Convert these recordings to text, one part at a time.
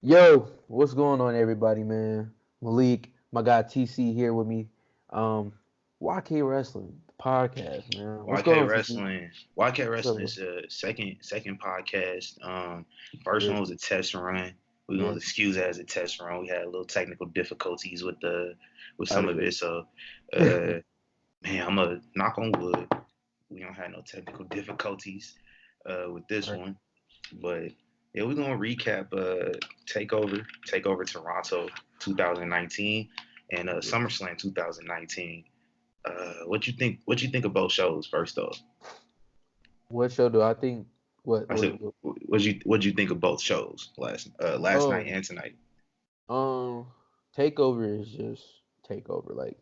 Yo, what's going on, everybody, man? Malik, my guy TC here with me. Um, YK Wrestling, the podcast, man. What's going YK on, TC? Wrestling. YK What's up, Wrestling bro? is a second podcast. First Yeah, one was a test run. We're gonna yeah. excuse it as a test run. We had a little technical difficulties with Oh, some of yeah. it. So uh man, I'm a knock on wood. We don't have no technical difficulties with this Right. one. But yeah, we're gonna recap Takeover Toronto 2019 and Yes. SummerSlam 2019. What you think of both shows first off? What show do I think? What? I What? said, what'd you think of both shows last night Oh, and tonight? um, Takeover is just Takeover. Like,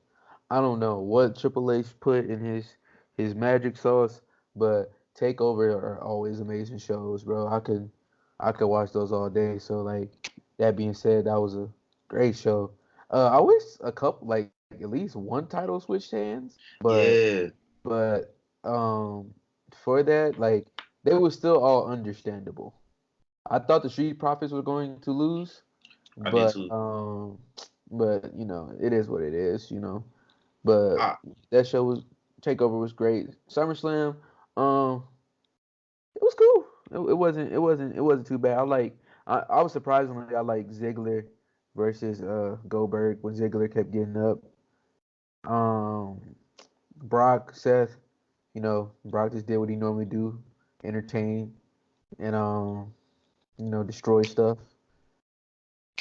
I don't know what Triple H put in his magic sauce, but Takeover are always amazing shows, bro. I could watch those all day. So like that being said, that was a great show. I wish a couple like at least one title switched hands, Yeah, but for that like they were still all understandable. I thought the Street Profits were going to lose, I did but too. it is what it is, But I that show was Takeover was great. SummerSlam, um, it was cool. It wasn't too bad. I was surprisingly I like Ziggler versus Goldberg when Ziggler kept getting up. Um, Brock, Seth, Brock just did what he normally do, entertain and destroy stuff.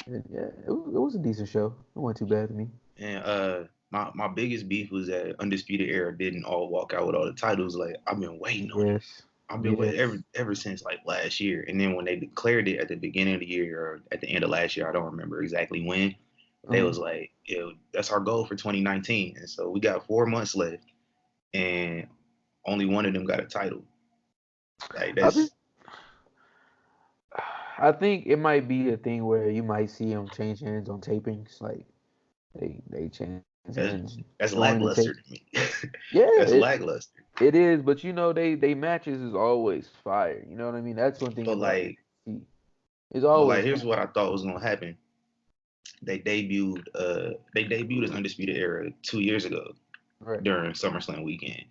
And yeah, it was a decent show. It wasn't too bad to me. and my biggest beef was that Undisputed Era didn't all walk out with all the titles. Like I've been waiting on it. Yes. I've been waiting Yes. ever since like last year. And then when they declared it at the beginning of the year or at the end of last year, I don't remember exactly when. They Uh-huh. was like, yeah, that's our goal for 2019. And so we got 4 months left, and only one of them got a title. Like I think that's I think it might be a thing where you might see them change hands on tapings. Like they change hands that's that's during the tape. lackluster to me. Yeah, That's lackluster. it is. But they matches is always fire. You know what I mean? That's one thing But about like, NXT. It's but like, always here's fire. what I thought was gonna happen. They debuted as Undisputed Era 2 years ago Right. during SummerSlam weekend.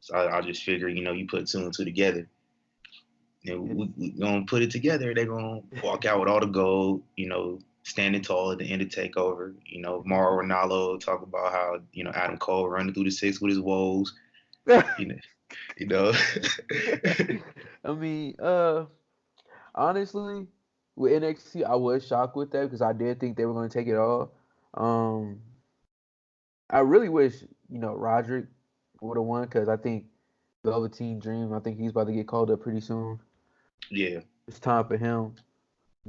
So I just figure, you put two and two together, and It's we gonna put it together. They're gonna walk out with all the gold, standing tall at the end of Takeover. Mauro Ranallo talk about how Adam Cole running through the six with his woes. You know, you know. I mean, honestly, with NXT, I was shocked with that because I did think they were going to take it all. Um, I really wish Roderick would have won because I think Velveteen Dream. I think he's about to get called up pretty soon. Yeah, It's time for him,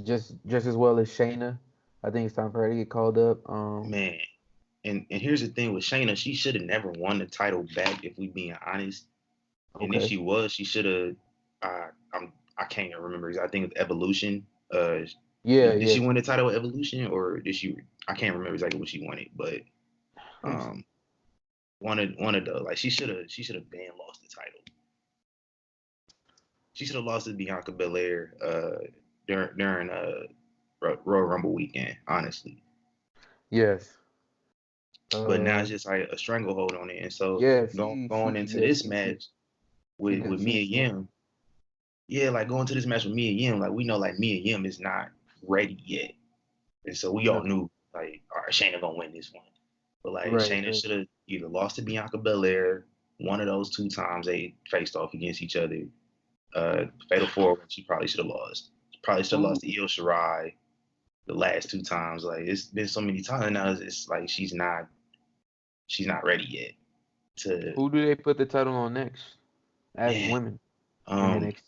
just as well as Shayna. I think it's time for her to get called up. man. And here's the thing with Shayna, she should have never won the title back if we being honest. And if Okay, she should have. I can't even remember. I think it's Evolution. yeah, Did yeah. she win the title with Evolution or did she? I can't remember exactly what she won it, but Let me see. um, one of the like she should have been lost the title. She should have lost to Bianca Belair during Royal Rumble weekend, honestly. Yes. But now Uh, it's just like a stranglehold on it, and so yeah. going into this match with She Mia can swing. Yim, yeah, like going to this match with Mia Yim, like we know like Mia Yim is not ready yet. And so we all No. knew, like, all right, Shayna gonna win this one. But like Right. Shayna Right. should have either lost to Bianca Belair one of those two times they faced off against each other. Fatal Four, she probably should have lost. Probably should have lost Who to Io Shirai the last two times. Like it's been so many times now. It's like she's not ready yet to who do they put the title on next as man. women in Um, NXT?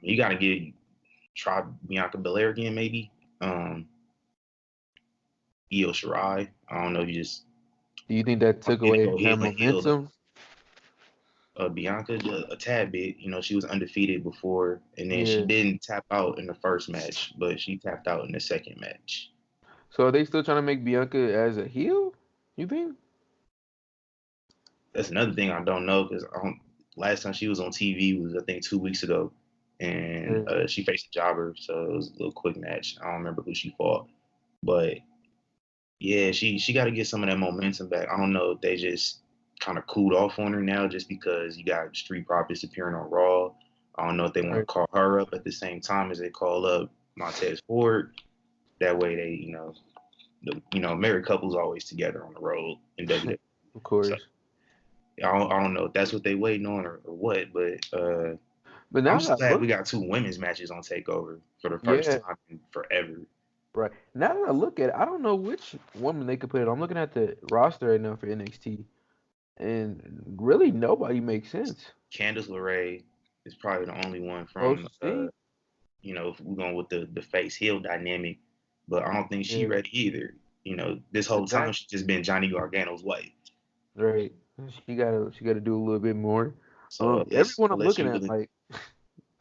you gotta try Bianca Belair again maybe. Um, Io Shirai. I don't know. You just Do you think that took and away go her heel and heel though. momentum? Bianca a tad bit. She was undefeated before, and then she Yeah. didn't tap out in the first match, but she tapped out in the second match. So are they still trying to make Bianca as a heel? You think? That's another thing I don't know because last time she was on TV was I think 2 weeks ago, and she faced a jobber, so it was a little quick match. I don't remember who she fought, but yeah, she got to get some of that momentum back. I don't know if they just kind of cooled off on her now just because you got Street Profits appearing on Raw. I don't know if they want to call her up at the same time as they call up Montez Ford. That way they, married couples always together on the road in WWE. Of course. So, I don't know if that's what they waiting on or what, but now I'm just glad we got 2 women's matches on TakeOver for the first time in forever. Right. Now that I look at it, I don't know which woman they could put it. I'm looking at the roster right now for NXT, and really nobody makes sense. Candice LeRae is probably the only one from, if we're going with the face heel dynamic, but I don't think she's ready either. This whole time she's just been Johnny Gargano's wife. Right. She gotta do a little bit more. So everyone I'm looking at, like,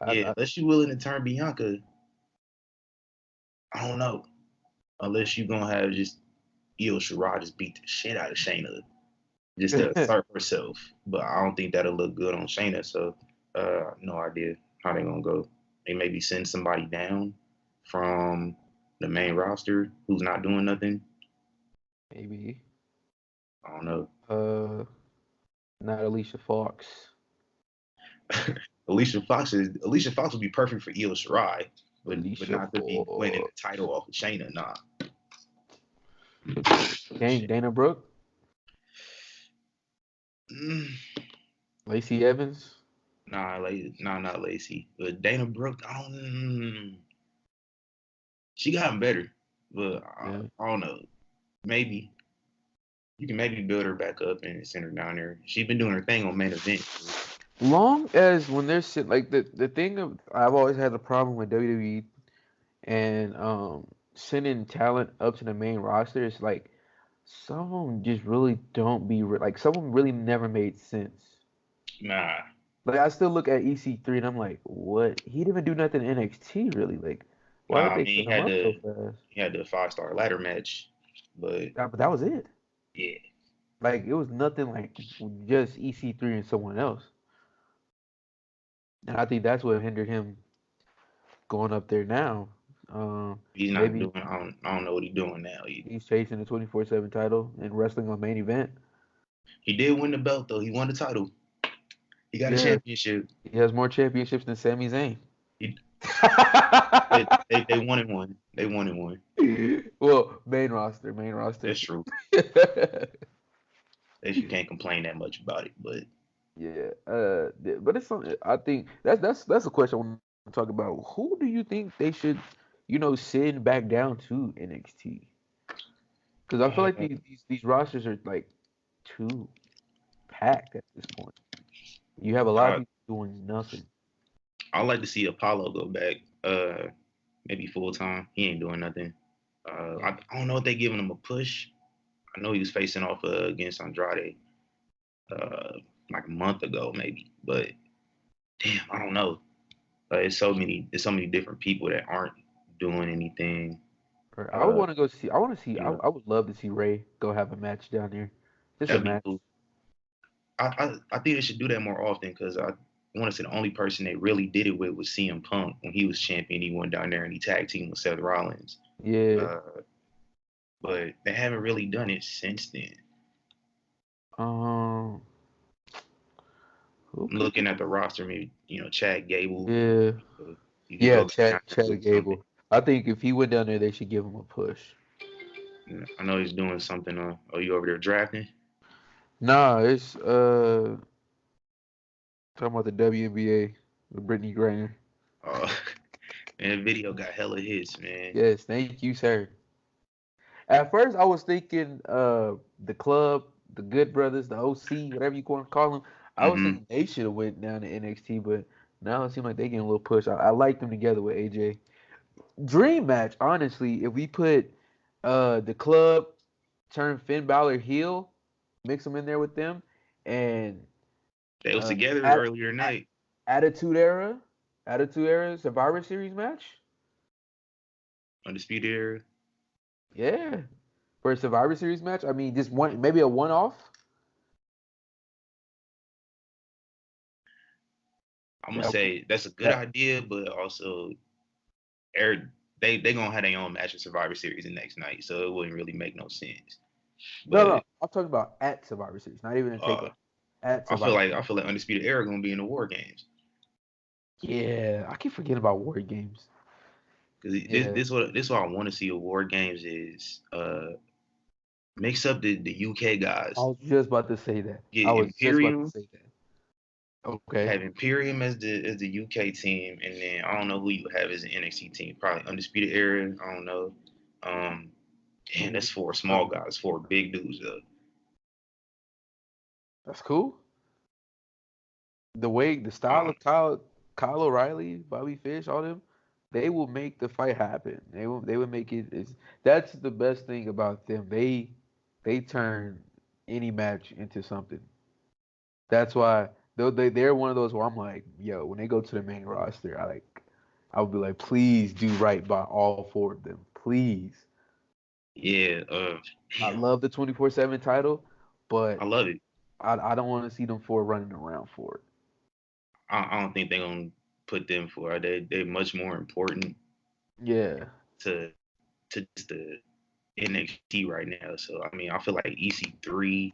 unless you're willing to turn Bianca, I don't know. Unless you're gonna have just Io Shirai just beat the shit out of Shayna just to assert herself. But I don't think that'll look good on Shayna. So no idea how they're gonna go. They maybe send somebody down from the main roster who's not doing nothing. Maybe. I don't know. Not Alicia Fox. Alicia Fox would be perfect for Io Shirai, but not to be winning the title off of Shayna. Nah. Dang, Dana Brooke. Lacey Evans. Nah, not Lacey. But Dana Brooke, she gotten better, but I don't know. Maybe you can build her back up and send her down there. She's been doing her thing on main event. Long as when they're sitting, like the thing of, I've always had a problem with WWE and sending talent up to the main roster. It's like some of them just really don't be like, some of them really never made sense. Nah. Like, I still look at EC3 and I'm like, what? He didn't even do nothing in NXT really. Like, why did they send him up so fast? He had the 5-star ladder match, but that was it. Yeah. Like, it was nothing like just EC3 and someone else. And I think that's what hindered him going up there now. He's not doing. I don't know what he's doing now either. He's chasing the 24/7 title and wrestling on main event. He did win the belt though. He won the title. He got a championship. He has more championships than Sami Zayn. They wanted one. They wanted one. Well, main roster. That's true. You can't complain that much about it, but yeah. But it's something. I think that's a question I want to talk about. Who do you think they should, send back down to NXT? Because I feel like these rosters are like too packed at this point. You have a lot of people doing nothing. I'd like to see Apollo go back, maybe full time. He ain't doing nothing. I don't know if they giving him a push. I know he was facing off against Andrade like a month ago, maybe. But damn, I don't know. It's so many different people that aren't doing anything. I would want to go see. I want to see. I would love to see Ray go have a match down there. Just a match. Cool. I think they should do that more often because I want to say the only person they really did it with was CM Punk when he was champion. He went down there and he tag teamed with Seth Rollins. Yeah. But they haven't really done it since then. I'm looking at the roster, maybe Chad Gable. Yeah. Chad Gable. I think if he went down there, they should give him a push. I know he's doing something. Are you over there drafting? Nah, it's talking about the WNBA with Brittany Griner. Man, the video got hella hits, man. Yes, thank you, sir. At first, I was thinking the club, the Good Brothers, the OC, whatever you want to call them. I was thinking they should have went down to NXT, but now it seems like they getting a little push. I like them together with AJ. Dream match, honestly, if we put the club, turn Finn Balor heel, mix them in there with them, and they was together earlier night. Attitude Era Survivor Series match. Undisputed Era. Yeah, for a Survivor Series match. I mean, just maybe a one-off. I'm gonna That, say that's a good that idea, but also they gonna have their own match of Survivor Series the next night, so it wouldn't really make no sense. no. But I'm talking about at Survivor Series, not even in uh, Takeover. At Survivor I Series. feel like Undisputed Era gonna be in the War Games Yeah, I keep forgetting about War Games. because Yeah, this what I want to see of War Games is mix up the UK I guys, was just about to say that. I get was just about to Imperium, say that. Okay. have Imperium as the UK team, and then I don't know who you have as an NXT team, probably Undisputed Era. I don't know. Um, Damn, that's four small guys, four big dudes. That's cool. The style Um, of Kyle O'Reilly, Bobby Fish, all them, they will make the fight happen. They will make it. That's the best thing about them. They turn any match into something. That's why they're one of those where I'm like, yo, when they go to the main roster, I would be like, please do right by all four of them, please. yeah. I Damn, love the 24/7 title, I but love it. I don't want to see them four running around for I don't think they're gonna put them for it. They're much more important it. Yeah, to just the NXT right now. So I mean, I feel like EC3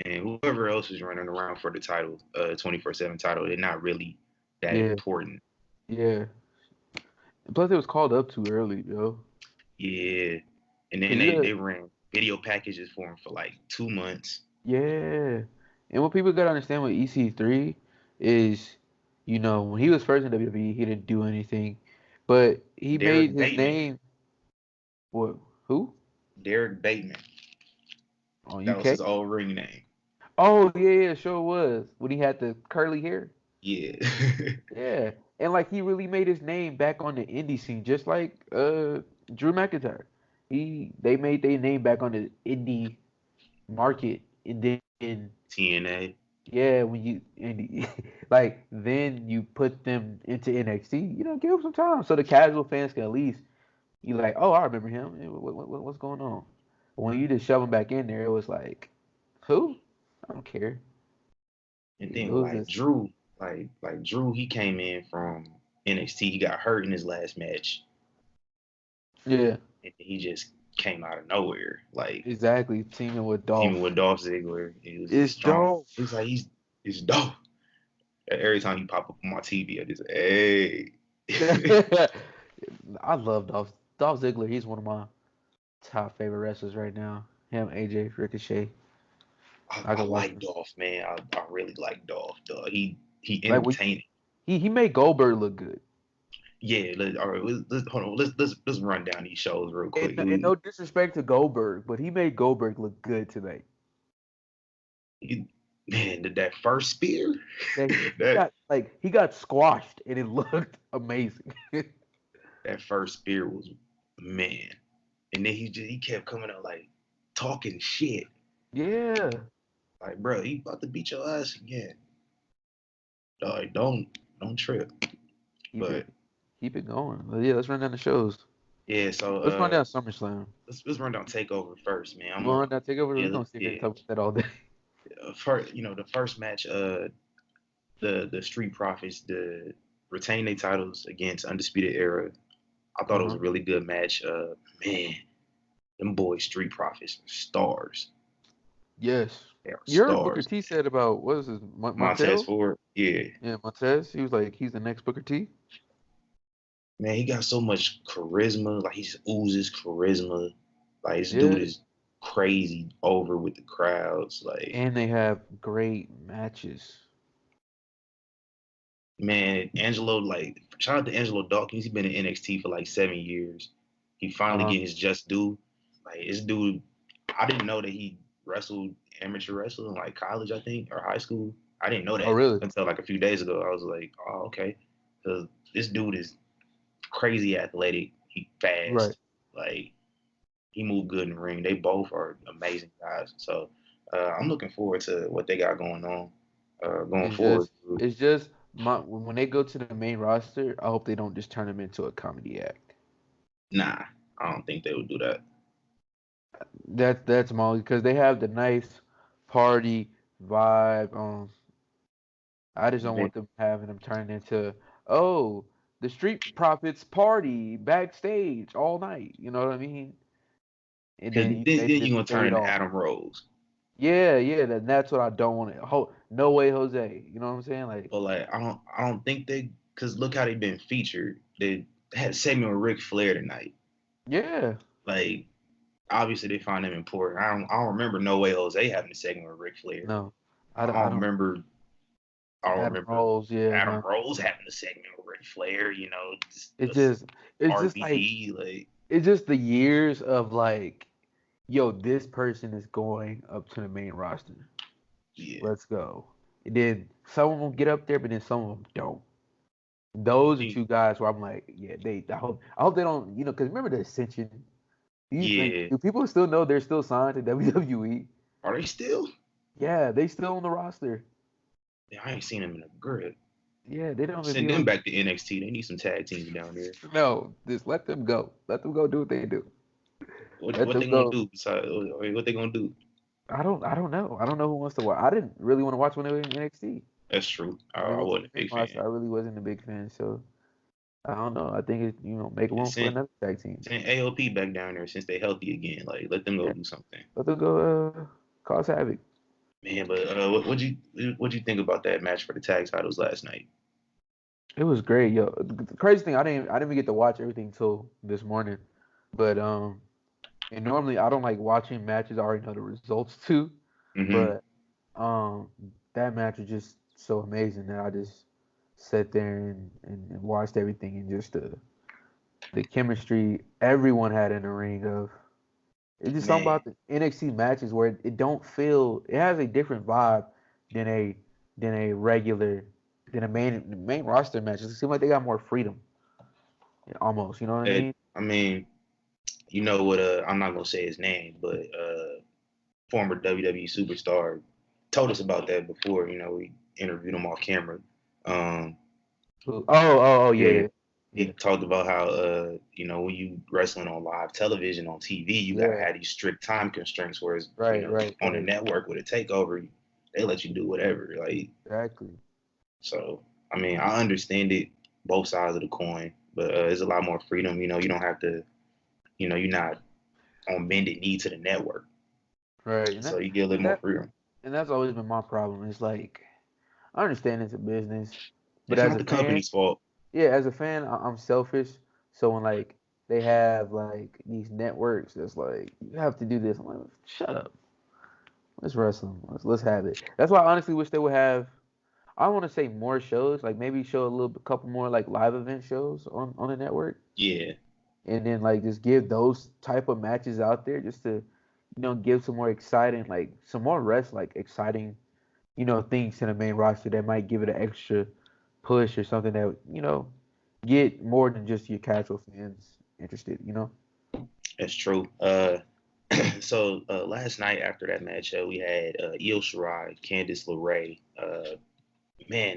and whoever else is running around for the title, 24/7 title, they're not really that yeah, important. yeah. And plus, it was called up too early, yo. Yeah. And then Cause you got they ran video packages for him for like 2 months. yeah. And what people gotta understand with EC3 is, when he was first in WWE, he didn't do anything, but he made Derek his Bateman. name. What? Who? Derek Bateman. On That was UK? his old ring name. Oh yeah, yeah, sure was. When he had the curly hair. Yeah. Yeah. And like he really made his name back on the indie scene, just like Drew McIntyre. They made their name back on the indie market, and then TNA. yeah, when you and like then you put them into NXT, give them some time so the casual fans can at least be like, oh, I remember him. What's going on? But when you just shove him back in there, it was like, who? I don't care. And It then was like just Drew, like Drew, he came in from NXT. He got hurt in his last match, yeah, and he just came out of nowhere, like exactly. Teaming with teaming Dolph. with Dolph Ziggler. He was just It's strong. Dolph. He's like he's Dolph. Every time you pop up on my TV, I just hey. I love Dolph. Dolph Ziggler. He's one of my top favorite wrestlers right now. Him, AJ, Ricochet. I I could watch like him. Dolph, man. I really like Dolph. Dog. He Like when entertaining. he made Goldberg look good. Yeah, all right. Hold on. Let's run down these shows real quick. And no disrespect to Goldberg, but he made Goldberg look good tonight. You- man, that first spear, That that he got squashed and it looked amazing. that first spear was man. And then he kept coming out like talking shit. Yeah. Like, bro, he about to beat your ass again. Like, don't trip. Keep But it keep it going. But yeah, let's run down the shows. yeah, so Let's run down SummerSlam. let's run down Takeover first, man. You want to run down Takeover? Yeah, We're gonna sit here and yeah. talk about that all day. First, the first match, the Street Profits, retain their titles against Undisputed Era. I thought it was Uh-huh. a really good match. Man, them boys Street Profits are stars. Yes. They are You heard Booker stars. T said about what is his Montez Montel? Ford, yeah, Yeah, Montez. He was like he's the next Booker T. man, he got so much charisma. Like he just oozes charisma. Like this dude Yeah. is crazy over with the crowds. Like And they have great matches. man, Angelo, like shout out to Angelo Dawkins. He's been in NXT for like 7 years. He finally Uh-huh. getting his just due. Like this dude, I didn't know that he wrestled amateur wrestling in like college, I think, or high school. I didn't know Oh, that really? until like a few days ago. I was like, oh, okay. Because this dude is crazy athletic. He Right. fast. Like he moved good in the ring. They both are amazing guys. So I'm looking forward to what they got going on going It's forward. just it's just when they go to the main roster, I hope they don't just turn them into a comedy act. Nah, I don't think they would do that. That's Molly because they have the nice party vibe. I just don't want them having them turn into, oh, the Street Profits party backstage all night. You know what I mean? And Because then then they you're just gonna turn fade into off. Adam Rose. Yeah, yeah, that's what I don't want to. No way, Jose. You know what I'm saying? Like, But like I don't think they, because look how they've been featured. They had a segment with Ric Flair tonight. yeah, Like obviously they find them important. I don't remember No Way Jose having a segment with Ric Flair. no, I I don't don't. remember. I don't Adam remember Rose, yeah, Adam no. Rose having a segment with Ric Flair. It's just, it's just like, RVD. Like it's just the years of like, yo, this person is going up to the main roster. yeah, Let's go. And then some of them get up there, but then some of them don't. Those are two guys where I'm like, yeah, I hope they don't, because remember the Ascension. Like, yeah. do people still know they're still signed to WWE? Are they still? Yeah, they still on the roster. Yeah, I ain't seen them in a grip. Yeah, they don't even Send be them on. back to NXT. They need some tag teams down there. No, just let them go. Let them go do what they do. Let What them they gonna go. do besides? What they gonna do? I don't know. I don't know who wants to watch. I didn't really want to watch when they were in NXT. That's true. When they I went to wasn't the a main big roster, fan. I really wasn't a big fan. So I don't know. I think it, make Yeah, room for another tag team. send AOP back down there since they healthy again. Like let them go Yeah, do something. let them go cause havoc. Man, but what you think about that match for the tag titles last night? It was great, yo. The crazy thing, I didn't even get to watch everything till this morning, but and normally I don't like watching matches I already know the results to, Hmm. but um, that match was just so amazing that I just sat there and watched everything and just the chemistry everyone had in the ring of it's just something Man, about the NXT matches where it don't feel it has a different vibe than a regular than a main roster matches. It seems like they got more freedom, almost. You know what I it, mean? I mean, you know what? I'm not gonna say his name, but former WWE superstar told us about that before. We interviewed him off camera. Um, Oh, yeah, yeah, yeah, he yeah, talked about how when you wrestling on live television on TV, you gotta yeah. have these strict time constraints. Whereas Right, right, on the right. network with a takeover, they let you do whatever. Like Exactly. so, I mean, I understand it, both sides of the coin, but there's a lot more freedom. You don't have to. You're not on bended knee to the network, Right, so you get a and little more that freedom. and that's always been my problem. It's like I understand it's a business, but It's as not a the fan, company's fault. yeah, as a fan, I'm selfish. So when like they have like these networks that's like you have to do this, I'm like, shut up. Let's wrestle. Let's have it. That's why I honestly wish they would have. I want to say more shows, like maybe show a couple more like live event shows on the network, Yeah, and then like just give those type of matches out there just to, give some more exciting, like some more like exciting, things to the main roster that might give it an extra push or something that get more than just your casual fans interested. that's true. So last night after that match, we had Io Shirai, Candice LeRae. Man,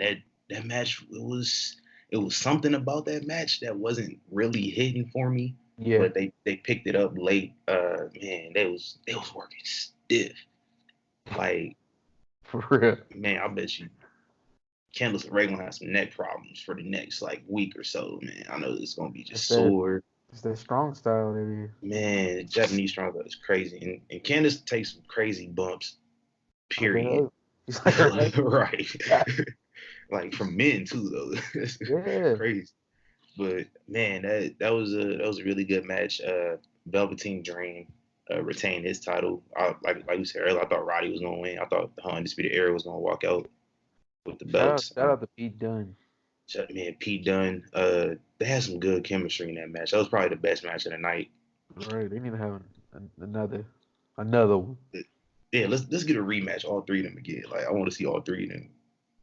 that match it was something about that match that wasn't really hitting for me, Yeah, but they picked it up late. Man, they was working stiff. Like for real. man, I bet you Candice LeRae gonna have some neck problems for the next like week or so. Man, I know it's gonna be It's just that sore. it's that strong style there. Man, Japanese strong is crazy, and Candice takes some crazy bumps. Like her Period. husband. He's like her husband. Right. Like from men too though. That's Yeah. crazy. But man, that was a really good match. Velveteen Dream retained his title. Like we said earlier, I thought Roddy was gonna win. I thought the Undisputed Era was gonna walk out with the belts. Shout out to Pete Dunne. Man, Pete Dunne, they had some good chemistry in that match. That was probably the best match of the night. Right. They need to have another one. Yeah, let's get a rematch, all three of them again. Like I want to see all three of them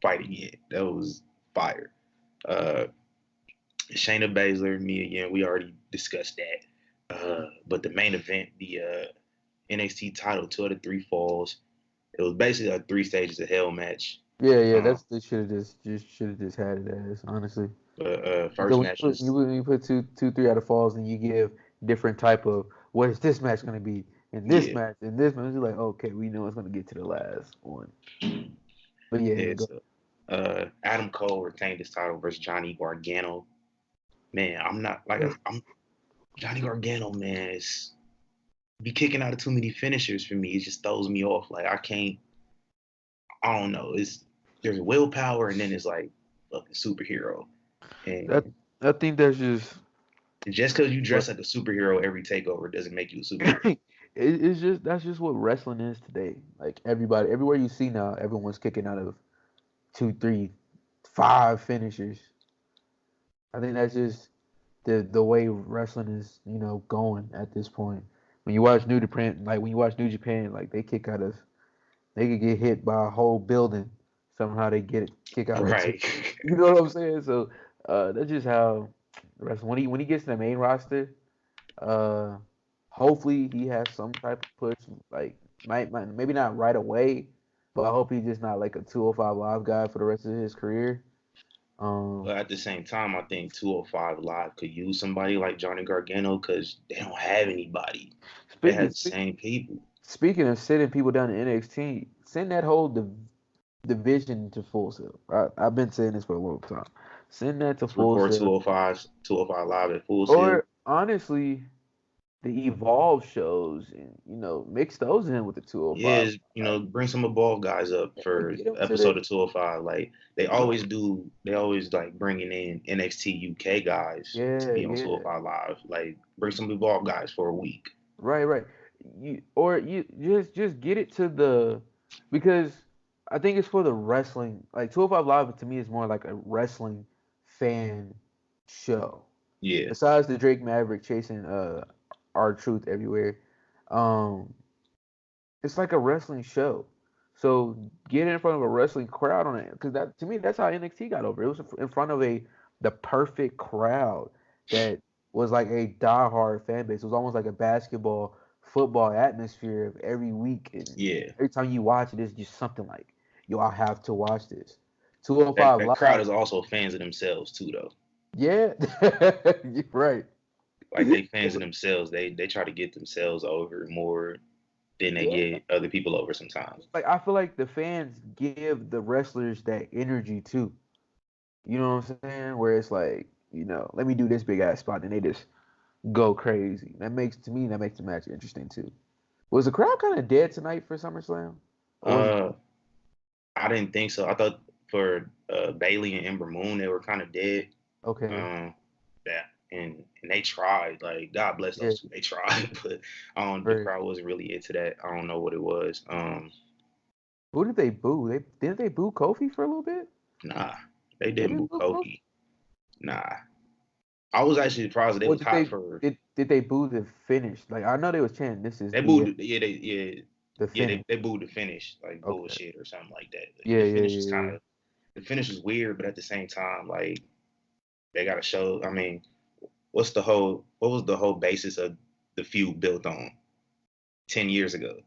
fight again. That was fire. Uh, Shayna Baszler, Mia Yim, we already discussed that. But the main event, the NXT title, 2 out of 3 falls. It was basically a 3 stages of hell match. Yeah, yeah, Um, they should have just should have just had it as honestly. but Because first match was when you put three out of falls, and you give different type of what is this match gonna be in this yeah, match in this match, you're like, okay, we know it's gonna get to the last one. But yeah, yeah. yeah, go. So Adam Cole retained his title versus Johnny Gargano. Man, I'm not like I'm Johnny Gargano, man. It's be kicking out of too many finishers for me. It just throws me off. Like I don't know. There's willpower and then it's like fucking superhero. That And I think that's just because you what dress like a superhero every takeover doesn't make you a superhero. it's just that's just what wrestling is today. Like everybody, everywhere you see now, everyone's kicking out of two, three, five finishers. I think that's just the way wrestling is, going at this point. When you watch New Japan, like when you watch New Japan, like they could get hit by a whole building. Somehow they kick out of two. Right. You know what I'm saying? So that's just how wrestling. When he gets to the main roster, uh, hopefully he has some type of push. Like might maybe not right away, but I hope he's just not like a 205 live guy for the rest of his career. Um, But at the same time, I think 205 Live could use somebody like Johnny Gargano because they don't have anybody. They speaking have the speak, same people. speaking of sending people down to NXT, send that whole division to Full Sail. I've been saying this for a long time. Send that to Full Record Sail, 205 Live at Full Sail. or honestly, the Evolve shows, and mix those in with the 205. Yeah, bring some Evolve guys up And for get them to episode the of 205. Like they always do, they always like bringing in NXT UK guys to yeah, be on yeah. 205 Live. Like bring some Evolve guys for a week. Right. You just get it to the because I think it's for the wrestling. Like 205 Live to me is more like a wrestling fan show. Yeah, Besides the Drake Maverick chasing our truth everywhere, um, it's like a wrestling show. So get in front of a wrestling crowd on it because that to me that's how NXT got over. It was in front of the perfect crowd that was like a diehard fan base. It was almost like a basketball, football atmosphere of every week, and yeah. every time you watch it, it's just something like, yo, I have to watch this. That 205 that crowd Live, is also fans of themselves too, though. yeah, you're right. Like they fans of themselves. They try to get themselves over more than they Yeah, get other people over sometimes. like I feel like the fans give the wrestlers that energy too. You know what I'm saying? Where it's like, let me do this big ass spot, and they just go crazy. That makes the match interesting too. Was the crowd kind of dead tonight for SummerSlam, or was it? Uh, I didn't think so. I thought for Bailey and Ember Moon they were kind of dead. Okay, Um, that and they tried. Like God bless yeah, those two. They tried, but the right. crowd wasn't really into that. I don't know what it was. Who did they boo? They boo Kofi for a little bit? Nah, they They didn't boo didn't boo Kofi, Kofi. Nah, I was actually surprised that they or was did hot they for. did they boo the finish? Like I know they was chanting, "This is They the booed. Yeah, the finish." they booed the finish like Okay, bullshit or something like that. yeah, The yeah, finish is yeah, kind of the finish is weird, but at the same time, like they got to show. I mean, what was the whole basis of the feud built on 10 years ago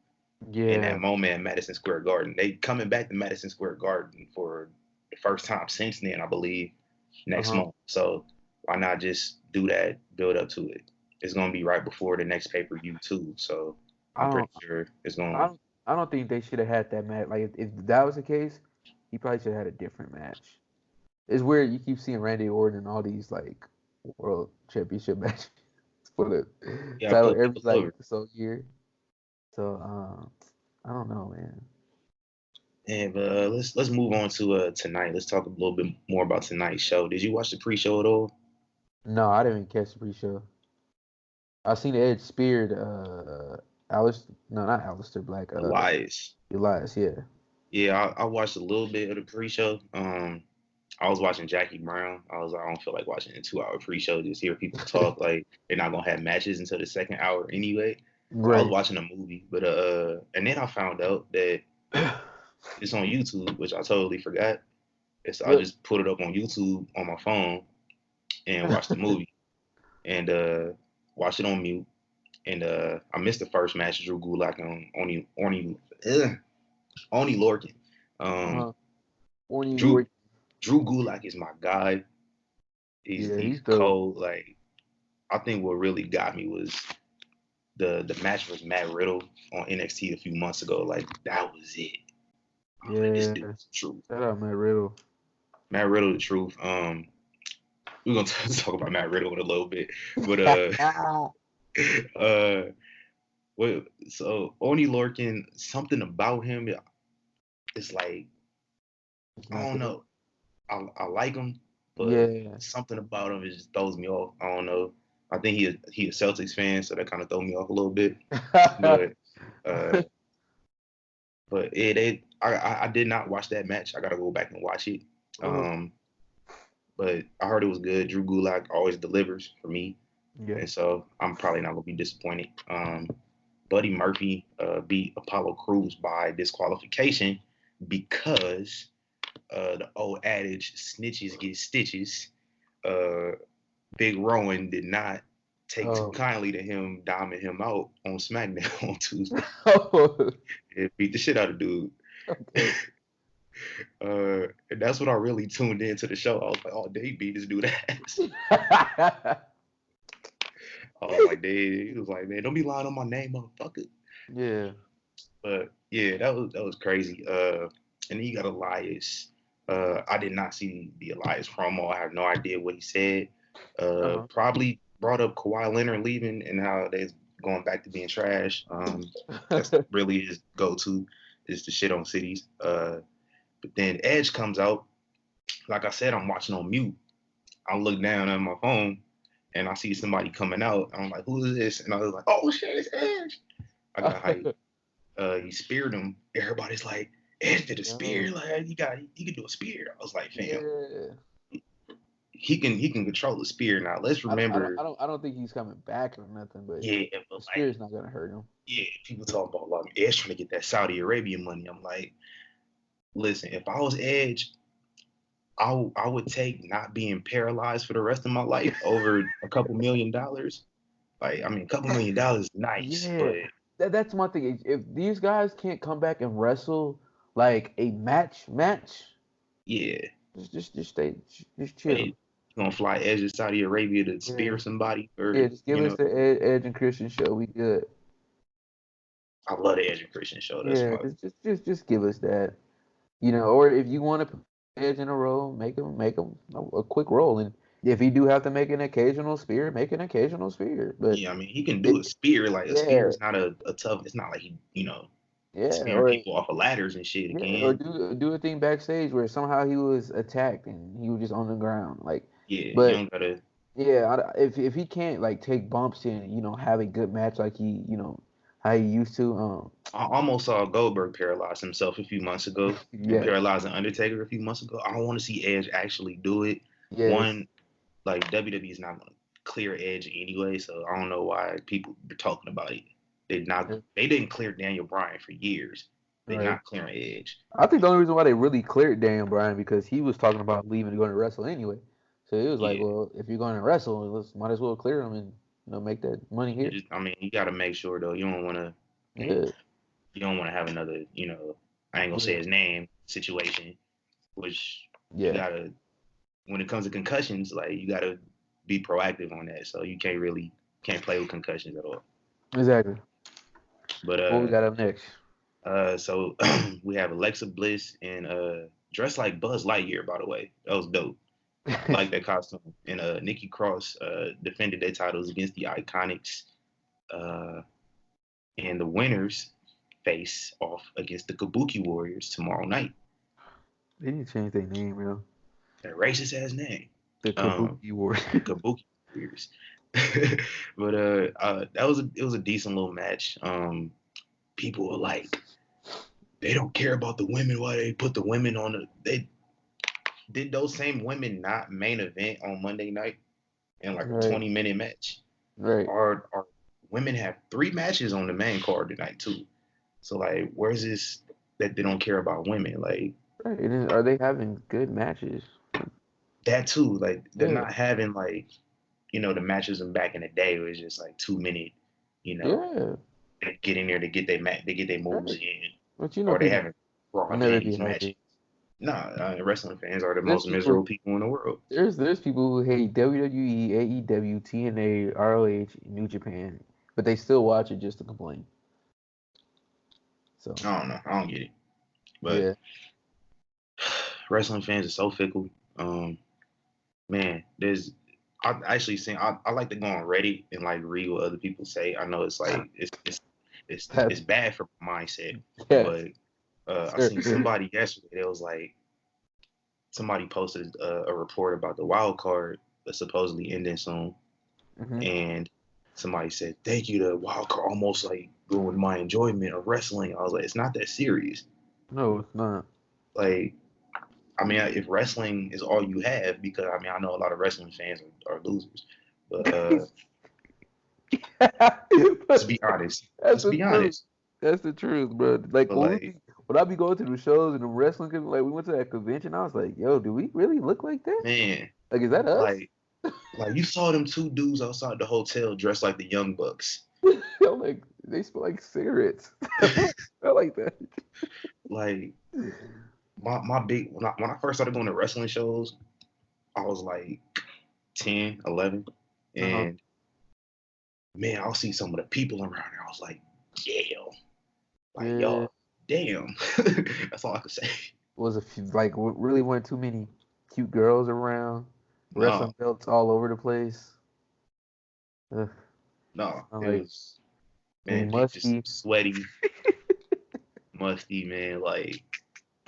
yeah, in that yeah. moment at Madison Square Garden? They coming back to Madison Square Garden for the first time since then, I believe, Uh next huh. month. So why not just do that, build up to it? It's gonna be right before the next pay per view too, so I I'm pretty don't. sure it's I gonna. don't. I don't think they should have had that match. Like if that was the case, he probably should have had a different match. It's weird you keep seeing Randy Orton in all these like world championship matches for the Yeah, title put every people like over. so year. So I don't know, man. And let's move on to tonight. Let's talk a little bit more about tonight's show. Did you watch the pre-show at all? No, I didn't even catch the pre-show. I seen Edge speared Alice. No, not Alistair Black. Elias. Elias. Yeah. Yeah, I watched a little bit of the pre-show. I was watching Jackie Brown. I don't feel like watching a 2 hour pre-show. Just hear people talk like they're not gonna have matches until the second hour anyway. So I was Right. watching a movie, but and then I found out that it's on YouTube, which I totally forgot. I Yep. just put it up on YouTube on my phone and watched the movie and watched it on mute. And I missed the first match, Drew Gulak and Oni Lorcan. Um, Uh-huh. Warning Drew Lord. Drew Gulak is my guy. Yeah, He's he's dope. cold. Like I think what really got me was the match versus Matt Riddle on NXT a few months ago. Like that was it. I was like, this Yeah. dude's true. Shout out Matt Riddle. Matt Riddle, the truth. We're gonna talk about Matt Riddle in a little bit, but uh, well, so Oni Lorcan, something about him, it's like It's I not don't there. know. I like him, but Yeah. something about him just throws me off. I don't know. I think he a Celtics fan, so that kind of throw me off a little bit. But uh, but I did not watch that match. I gotta go back and watch it. Uh-huh. Um, but I heard it was good. Drew Gulak always delivers for me, Yeah. and so I'm probably not gonna be disappointed. Buddy Murphy beat Apollo Crews by disqualification because the old adage "snitches get stitches." Uh, Big Rowan did not take too Oh. kindly to him diming him out on SmackDown on Tuesday. Oh. It beat the shit out of dude. Okay. And that's when I really tuned into the show. I was like, oh, they beat this dude ass. I was like, dude, he was like, man, don't be lying on my name, motherfucker. Yeah. But yeah, that was crazy. And then you got Elias. I did not see the Elias promo. I have no idea what he said. Uh-huh. Probably brought up Kawhi Leonard leaving and how they're going back to being trash. That's really his go-to is the shit on cities. But then Edge comes out. Like I said, I'm watching on mute. I look down at my phone and I see somebody coming out. I'm like, who is this? And I was like, oh shit, it's Edge. I got hyped. He speared him. Everybody's like, Edge did a spear. Oh. Like he can do a spear. I was like, fam, Yeah. he can control the spear now. Let's remember, I don't think he's coming back or nothing, but yeah, the but like, spirit's not gonna hurt him. yeah, people talk about like Edge trying to get that Saudi Arabian money. I'm like, listen, if I was Edge, I would take not being paralyzed for the rest of my life over a couple $1 million. Like, I mean, a couple $1 million is nice, Yeah, but that's my thing. If these guys can't come back and wrestle like a match, yeah, just stay, just chill. hey, you gonna fly Edge to Saudi Arabia to Yeah, spear somebody or yeah. Just give you us know, the Edge and Christian show. We good. I love the Edge and Christian show. That's Yeah, my just give us that. Or if you want to put Edge in a roll, make him a quick roll, and if he do have to make an occasional spear, make an occasional spear. But yeah. I mean, he can do it, a spear. Like a spear yeah, is not a tough. It's not like he yeah, spearing people off of ladders and shit or again. do a thing backstage where somehow he was attacked and he was just on the ground, like. Yeah, you But don't gotta. yeah, if he can't like take bumps and have a good match like he how he used to, I almost saw Goldberg paralyze himself a few months ago and yes, paralyze an Undertaker a few months ago. I don't want to see Edge actually do it. yes, One, like WWE is not gonna clear Edge anyway, so I don't know why people are talking about it. yeah, They didn't clear Daniel Bryan for years. They're right. not clearing Edge. I think the only reason why they really cleared Daniel Bryan because he was talking about leaving to go to wrestle anyway. So it was like, Yeah, well, if you're going to wrestle, let's might as well clear him and make that money you here. just, I mean, you got to make sure though. You don't want to, Yeah, you don't want to have another, I ain't gonna say yeah, his name situation, which you yeah, gotta, when it comes to concussions, like you gotta be proactive on that. So you can't play with concussions at all. exactly. But What we got up next? so we have Alexa Bliss and dressed like Buzz Lightyear, by the way. That was dope. I like that costume. And Nikki Cross defended their titles against the Iconics. Uh, and the winners face off against the Kabuki Warriors tomorrow night. They need to change their name, bro. That racist ass name. The Um, Kabuki War. the Kabuki Warriors. But it was a decent little match. People were like, they don't care about the women. Why they put the women on they did those same women not main event on Monday night in like a Right, 20-minute match? right, Our women have 3 matches on the main card tonight too. So like, where's this that they don't care about women? Like right. Are they having good matches? that too. Like they're Yeah, not having like the matches from back in the day where it's just like 2 minute, you know, yeah, they get in there to get they get their moves right. in, But or they people having raw never be days happy. matches. Nah, wrestling fans are the There's most people miserable people in the world. there's people who hate WWE, AEW, TNA, ROH, New Japan, but they still watch it just to complain. So I don't know. I don't get it. But yeah, wrestling fans are so fickle. Man, I actually seen I like to go on Reddit and like read what other people say. I know it's like it's bad for my mindset, Yes, but I sir. seen somebody yesterday that was like somebody posted a report about the wild card that's supposedly ending soon, Hmm. and somebody said, "Thank you, the wild card almost like ruined my enjoyment of wrestling." I was like, "It's not that serious." No, it's not. Like, I mean, if wrestling is all you have, because I mean, I know a lot of wrestling fans are losers, but let's be honest. That's Let's the be truth. honest. That's the truth, bro. Like But like, when I be going to the shows and the wrestling, like we went to that convention, I was like, yo, do we really look like that? man, Like, is that us? like, like you saw them two dudes outside the hotel dressed like the Young Bucks. I'm like, they smell like cigarettes. I smell like that. Like my big when I first started going to wrestling shows, I was like 10, 11, Uh-huh. and man, I'll see some of the people around there. I was like, yeah, like Yeah, y'all, damn. That's all I could say. was a few like really weren't too many cute girls around, No, wrestling belts all over the place. Ugh, no, I'm it like, was any man, just musty. sweaty, musty, man. Like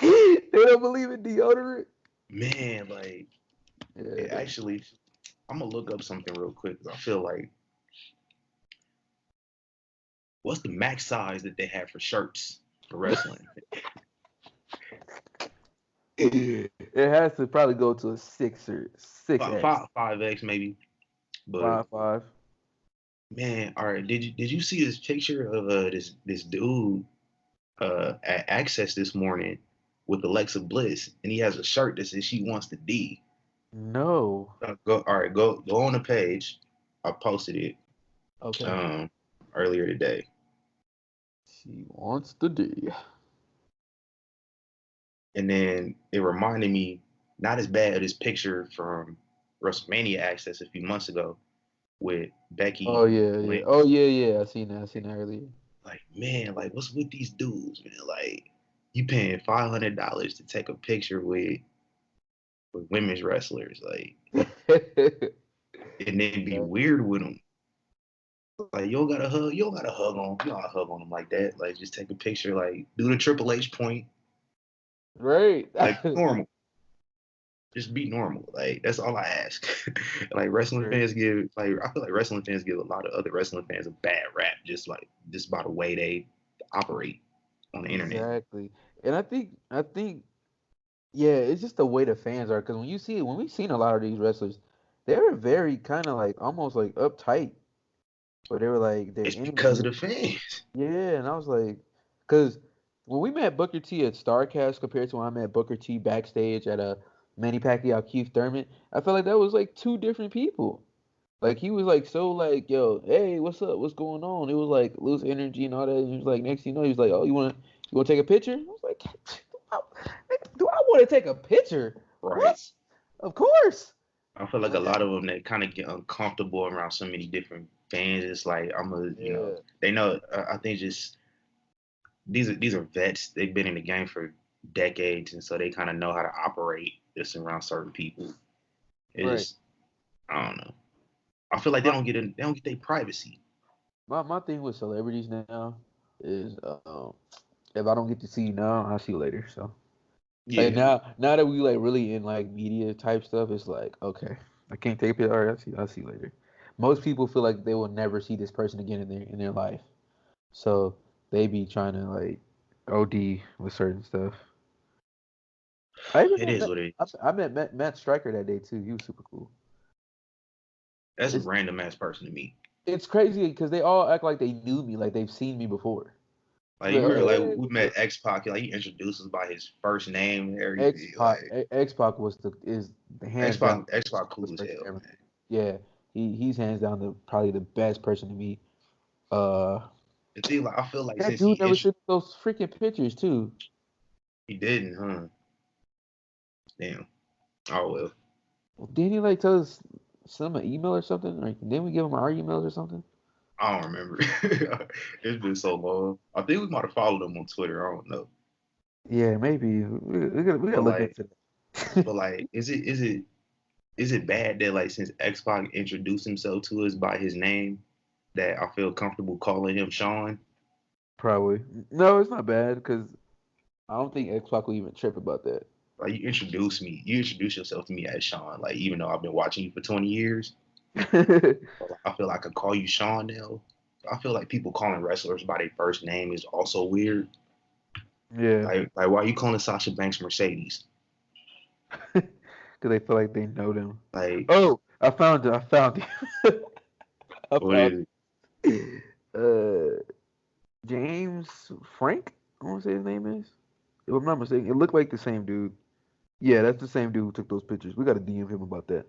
They don't believe in deodorant. man, like Yeah, it actually. I'm gonna look up something real quick because I feel like what's the max size that they have for shirts for wrestling? it has to probably go to a six or six Five, X, five, 5X maybe. But 5'5". man, all right. Did you see this picture of this dude at Access this morning with Alexa Bliss, and he has a shirt that says she wants the D. No. Go all right. Go on the page. I posted it Okay. um earlier today, She wants the D. and then it reminded me not as bad of this picture from WrestleMania Access a few months ago with Oh Becky yeah, yeah. Lynch. Oh yeah, yeah. I seen that. I seen that earlier. Like, man, like what's with these dudes, man? Like, you paying $500 to take a picture with women's wrestlers, like, and then be weird with them. Like, you don't gotta hug on, you don't gotta hug on them like that. Like, just take a picture, like, do the Triple H point, Right. like normal. Just be normal. Like, that's all I ask. Like, wrestling Right. fans give, like, I feel like wrestling fans give a lot of other wrestling fans a bad rap, just by the way they operate on the internet. Exactly. And I think yeah, it's just the way the fans are. Because when we've seen a lot of these wrestlers, they were very kind of like almost like uptight, or they were like their It's energy. because of the fans. Yeah, and I was like, because when we met Booker T at Starcast compared to when I met Booker T backstage at a Manny Pacquiao Keith Thurman, I felt like that was like two different people. Like he was like so like, yo, hey, what's up? What's going on? It was like loose energy and all that. And he was like, next thing you know, he was like, oh, you wanna take a picture? I was like, do I want to take a picture? Right. What? Of course. I feel like a Man. lot of them they kind of get uncomfortable around so many different fans. It's like Yeah. they know. I think just these are vets. They've been in the game for decades, and so they kind of know how to operate just around certain people. It Right. just I don't know. I feel like My they don't get their privacy. my thing with celebrities now is if I don't get to see you now, I'll see you later. So like Yeah, now that we like really in like media type stuff, it's like okay, I can't take it. All right, I'll see you later. Most people feel like they will never see this person again in their life, so they be trying to like OD with certain stuff. I even it met is Matt, what it I, is. I met Matt Stryker that day too. He was super cool. That's a It's random ass person to me. it's crazy because they all act like they knew me, like they've seen me before. Like Like, you remember, like hey, we what's up? met X Pac. Like he introduced us by his first name and X everything. Pac Like X Pac was the hands down X the Pac cool coolest as person hell, ever. man. Yeah, he's hands down probably the best person to meet. Uh, The thing, like I feel like that since dude never sent those freaking pictures too. he didn't, huh? Damn. Oh well. Didn't he like tell us send him an email or something? Like, didn't we give him our emails or something? I don't remember. It's been so long. I think we might have followed him on Twitter. I don't know. Yeah, maybe we gotta But look like into that. But like, is it bad that like since X Pac introduced himself to us by his name, that I feel comfortable calling him Sean? Probably. No, it's not bad because I don't think X Pac will even trip about that. Like you introduce yourself to me as Sean. Like even though I've been watching you for 20 years, I feel like I could call you Sean now. I feel like people calling wrestlers by their first name is also weird. Yeah, Like why are you calling Sasha Banks Mercedes? because they feel like they know them. Like Oh, I found it. I found it. I what found is it? it. James Frank. I want to say his name is. If I'm not mistaken, it looked like the same dude. Yeah, that's the same dude who took those pictures. We got to DM him about that.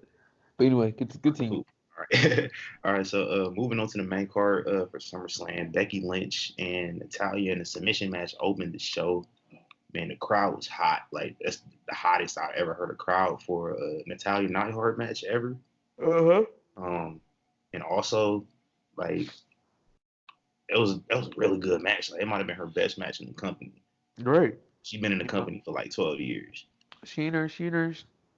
But anyway, good team. Cool. All right. All right. So moving on to the main card for SummerSlam, Becky Lynch and Natalia in a submission match opened the show. Man, the crowd was hot. Like that's the hottest I ever heard a crowd for a Natalia Neidhart match ever. Uh huh. Um, and also like it was a really good match. Like it might have been her best match in the company. Right. She's been in the You know, company for like 12 years. she and her, she and her,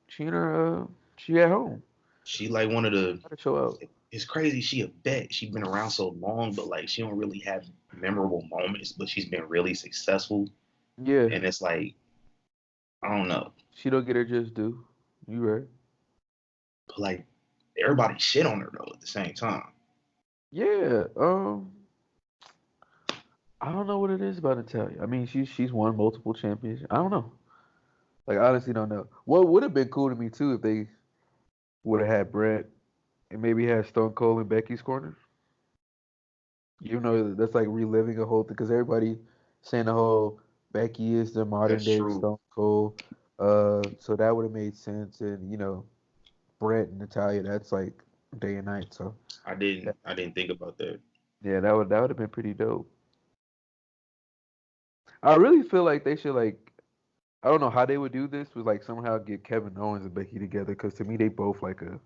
she and her, she at home. She like one of the. Got to show out. It's crazy. She a vet. She's been around so long, but like she don't really have memorable moments. But she's been really successful, Yeah, and it's like I don't know. she don't get her just due. You right. But like everybody shit on her though at the same time. Yeah. I don't know what it is about Natalia. I mean, she's won multiple champions. I don't know. Like, I honestly don't know. What would have been cool to me too if they would have had Brett and maybe had Stone Cold in Becky's corner. You know, that's like reliving a whole thing because everybody saying the whole Becky is the modern That's day true. Stone Cold. So that would have made sense. And Brett and Natalia, that's like day and night. So I that, didn't. I didn't think about that. yeah, that would have been pretty dope. I really feel like they should like I don't know how they would do this was like somehow get Kevin Owens and Becky together because to me they both like a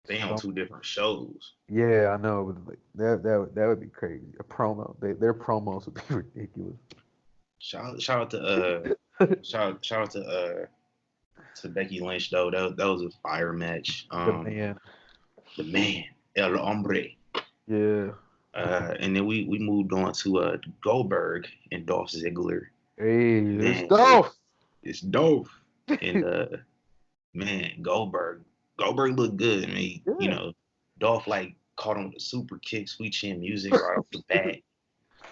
They on some two different shows. yeah I know but like that would be crazy a promo their promos would be ridiculous. Shout out to shout out to Becky Lynch though. That was a fire match. The man, The man, El Hombre. yeah. And then we moved on to Goldberg and Dolph Ziggler. Hey, it's Man, Dolph. it's Dolph and man Goldberg looked good. I mean, Yeah. Dolph like caught him with a super kick, sweet chin music right off the bat.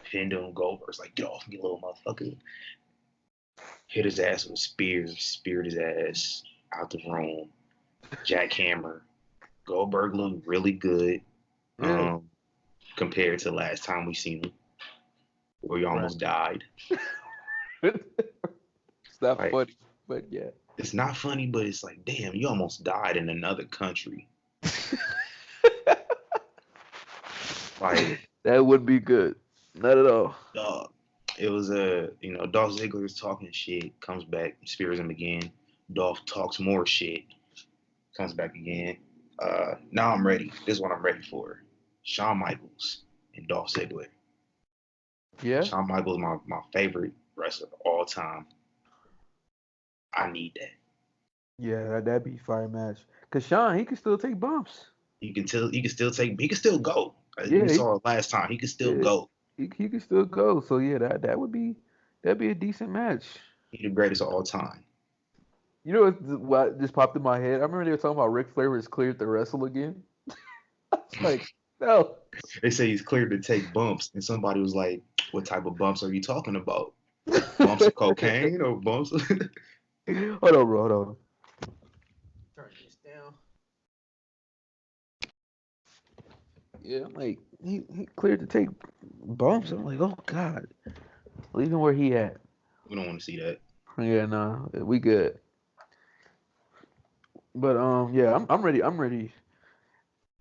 Pinned him. Goldberg's like, get off me, little motherfucker. Hit his ass with spears, speared his ass out the room. Jackhammer. Goldberg looked really good. Yeah. Um, compared to last time we seen him, where he Right. almost died. It's not Like funny, but yeah. it's not funny, but it's like, damn, you almost died in another country. Like, That would be good. Not at all. dog. It was Dolph Ziggler is talking shit, comes back, spears him again. Dolph talks more shit, comes back again. Now I'm ready. This is what I'm ready for. Shawn Michaels and Dolph Ziggler. Yeah. Shawn Michaels, my favorite wrestler of all time. I need that. Yeah, that'd be fire match. Cause Sean, he can still take bumps. You can tell he can still take he can still go. We Yeah, saw it last time. He can still yeah, go. he can still go. So yeah, that'd be a decent match. He's the greatest of all time. You know what just popped in my head? I remember they were talking about Ric Flair was cleared to wrestle again. It's like, no. They say he's cleared to take bumps, and somebody was like, "What type of bumps are you talking about? Bumps of cocaine or bumps?" Hold on, bro. Hold on. Turn this down. Yeah, I'm like he cleared to take bumps. I'm like, oh god, leave him where he at. We don't want to see that. Yeah, nah, we good. But yeah, I'm ready. I'm ready.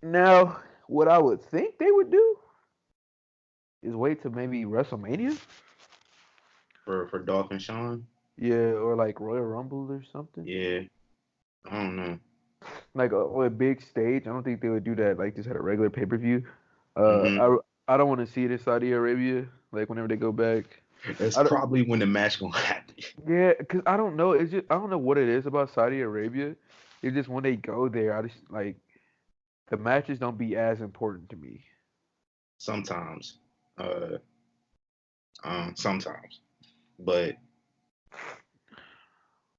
Now, what I would think they would do is wait to maybe WrestleMania. For Dolph and Sean. Yeah, or like Royal Rumble or something. Yeah, I don't know. Like on a big stage. I don't think they would do that. Like just at a regular pay per view. Hmm. I don't want to see it in Saudi Arabia. Like whenever they go back. That's I don't, probably when the match gonna happen. Yeah, because I don't know. It's just I don't know what it is about Saudi Arabia. It's just when they go there, I just like the matches don't be as important to me. Sometimes, uh, sometimes, but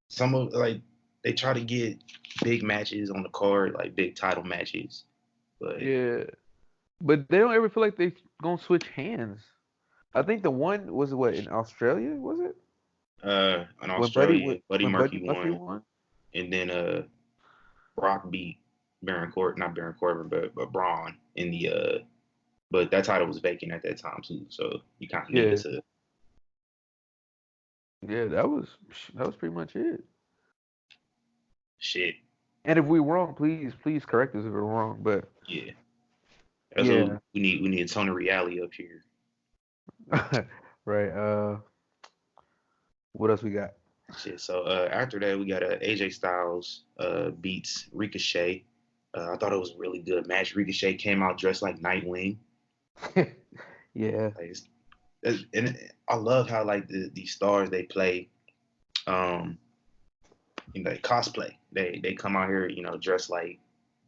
some of like they try to get big matches on the card, like big title matches, but Yeah, but they don't ever feel like they gonna switch hands. I think the one was what in Australia, was it? in When Buddy Australia, Buddy when Buddy Murphy Murphy won, won. and then Brock beat not Baron Corbin, but Braun in the but that title was vacant at that time too, so you kind of needed Yeah, to yeah, that was pretty much it. shit. And if we wrong, please correct us if we're wrong. But Yeah, that's what yeah, we need. We need Tony Reali up here. right. What else we got? Shit. So after that, we got AJ Styles beats Ricochet. I thought it was a really good match. Ricochet came out dressed like Nightwing. Yeah, Like, and I love how like these stars they play, um, they cosplay. They come out here, dressed like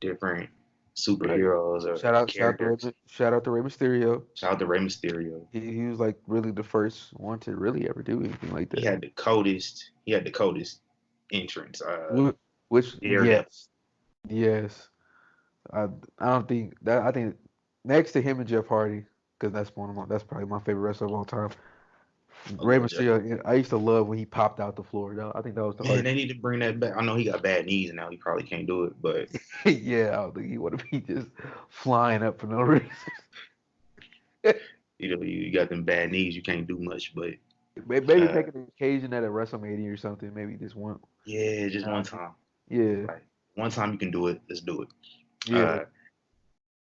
different right. superheroes or characters. Shout out to Rey Mysterio. Shout out to Rey Mysterio. He was like really the first one to really ever do anything like He that. had the coldest. He had the coldest entrance. Which Daredevil. yes. I I don't think that I think next to him and Jeff Hardy because that's probably my favorite wrestler of all time. I Rey love Jeff. Mysterio. I used to love when he popped out the floor. Though I think that was the Man, hardest. they need to bring that back. I know he got bad knees now. He probably can't do it, but Yeah, I don't think he would be just flying up for no reason. you got them bad knees. You can't do much. But Maybe uh, make an occasion at a WrestleMania or something. Maybe just one. yeah, just Nah, one time. yeah, Like one time you can do it. Let's do it. yeah, Uh,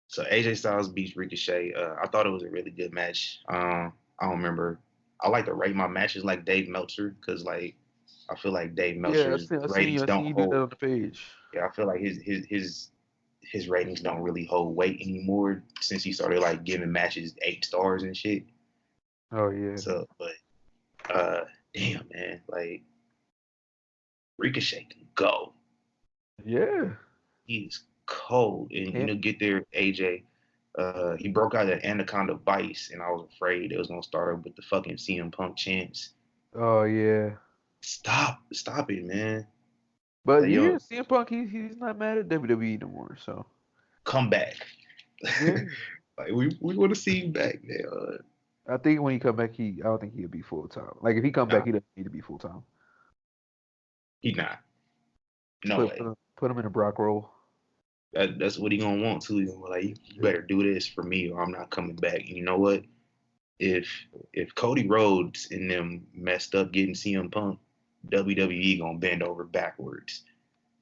so AJ Styles beats Ricochet. I thought it was a really good match. I don't remember. I like to rate my matches like Dave Meltzer because like I feel like Dave yeah. Meltzer's ratings I seen don't you do that hold. on the page. Yeah, I feel like his ratings don't really hold weight anymore since he started like giving matches 8 stars and shit. Oh yeah, So, but uh, damn man, like Ricochet can go. yeah. He's cold, and And, get there, AJ. He broke out that anaconda vice, and I was afraid it was gonna start up with the fucking CM Punk chants. oh yeah. Stop it, man. But Like, you yo, hear CM Punk? He's not mad at WWE no more. So come back. yeah, Like we want to see him back there. I think when he come back, I don't think he'll be full time. Like if he come back, Nah, he doesn't need to be full time. he not. No way. Put him in a Brock role. That's what he gonna want too. He gonna be like, you better do this for me, or I'm not coming back. And you know what? If if Cody Rhodes and them messed up getting CM Punk, WWE gonna bend over backwards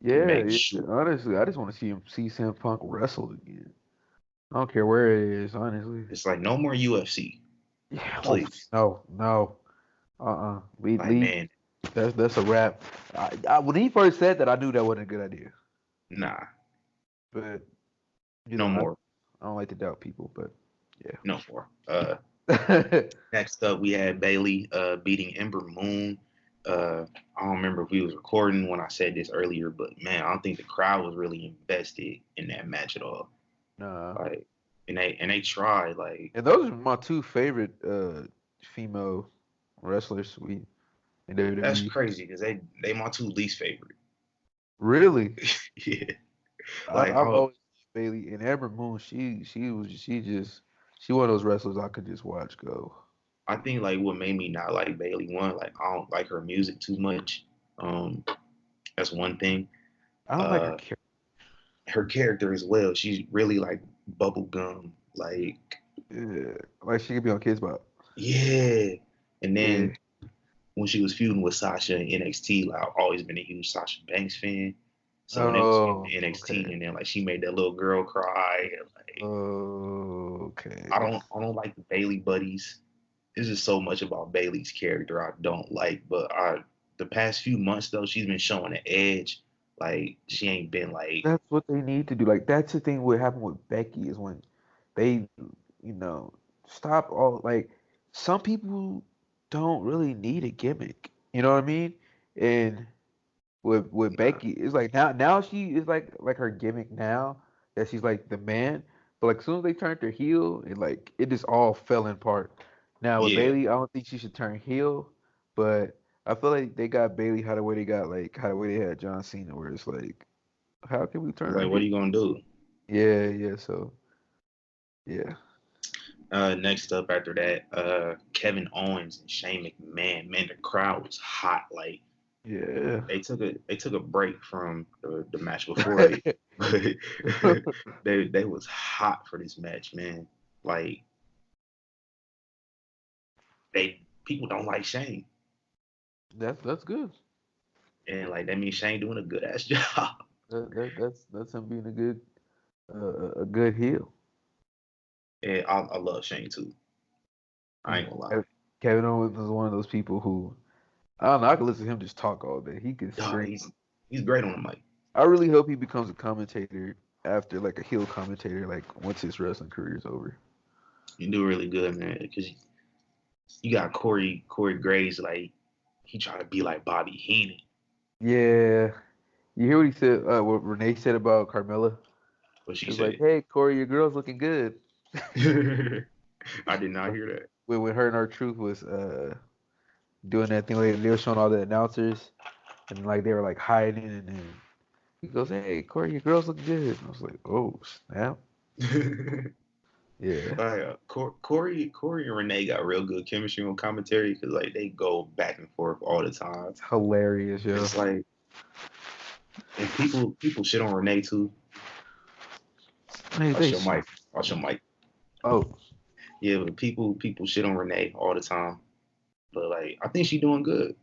to Yeah, make yeah. sure. Honestly, I just want to see CM Punk wrestle again. I don't care where it is, honestly. It's like no more UFC, Yeah. Oh please. no, no. Like Leave. man, That's a wrap. When he first said that, I knew that wasn't a good idea. nah, But no more, I don't like to doubt people. But no more. yeah. Next up we had Bailey beating Ember Moon. I don't remember if we was recording when I said this earlier, but man, I don't think the crowd was really invested in that match at all. Nah. Like, and they tried like And those are my two favorite female wrestlers we in that's WWE. crazy because they my two least favorite. Really, Yeah, like I've always Bailey and Amber Moon. She one of those wrestlers I could just watch go. I think like what made me not like Bailey one, like I don't like her music too much. Um, that's one thing. I don't like her Uh, character. her character as well. She's really like bubblegum, like Yeah, like she could be on Kids Bop. yeah. And Yeah. then when she was feuding with Sasha in NXT, like I've always been a huge Sasha Banks fan. So when they was feuding Oh, in NXT, okay. and then like she made that little girl cry, and like Oh, I okay. don't I don't like the Bailey buddies. There's just so much about Bailey's character I don't like. But the past few months though, she's been showing an edge. Like she ain't been like That's what they need to do. Like that's the thing. What happened with Becky is when they, you know, stop all like some people don't really need a gimmick. You know what I mean? And with Nah, Becky, it's like now she is like her gimmick now that she's like the man. But like as soon as they turned her heel, it just all fell in part. Now with yeah. Bailey, I don't think she should turn heel, but I feel like they got Bailey how the way they got like how the way they had John Cena, where it's like, how can we turn It's her like, what are heel? you gonna do? Yeah, yeah. So yeah, Next up after that, Kevin Owens and Shane McMahon. Man, the crowd was hot. Like yeah. they took a break from the match before it, but they was hot for this match, man. Like they people don't like Shane, That's good. and like that means Shane doing a good ass job. That's him being a good heel. And I love Shane too. I Yeah. ain't gonna lie. Kevin Owens is one of those people who I don't know. I could listen to him just talk all day. He can Dog, scream. he's great on the mic. I really hope he becomes a commentator after like a heel commentator, like once his wrestling career is over. You do really good, man. Because you got Corey Graves, like he trying to be like Bobby Heenan. Yeah, you hear what he said? What Renee said about Carmella? What she It was like, said. "Hey, Corey, your girl's looking good." I did not hear that. When her and our truth was doing that thing, like they were showing all the announcers, and like they were like hiding, and then he goes, "Hey, Corey, your girl's looking good." And I was like, "Oh snap!" Yeah, Corey and Renee got real good chemistry on commentary because like they go back and forth all the time. it's hilarious, yo. It's like and people shit on Renee too. Hey, Watch they your mic. Watch your mic. oh, Yeah, but people shit on Renee all the time. But like I think she's doing good.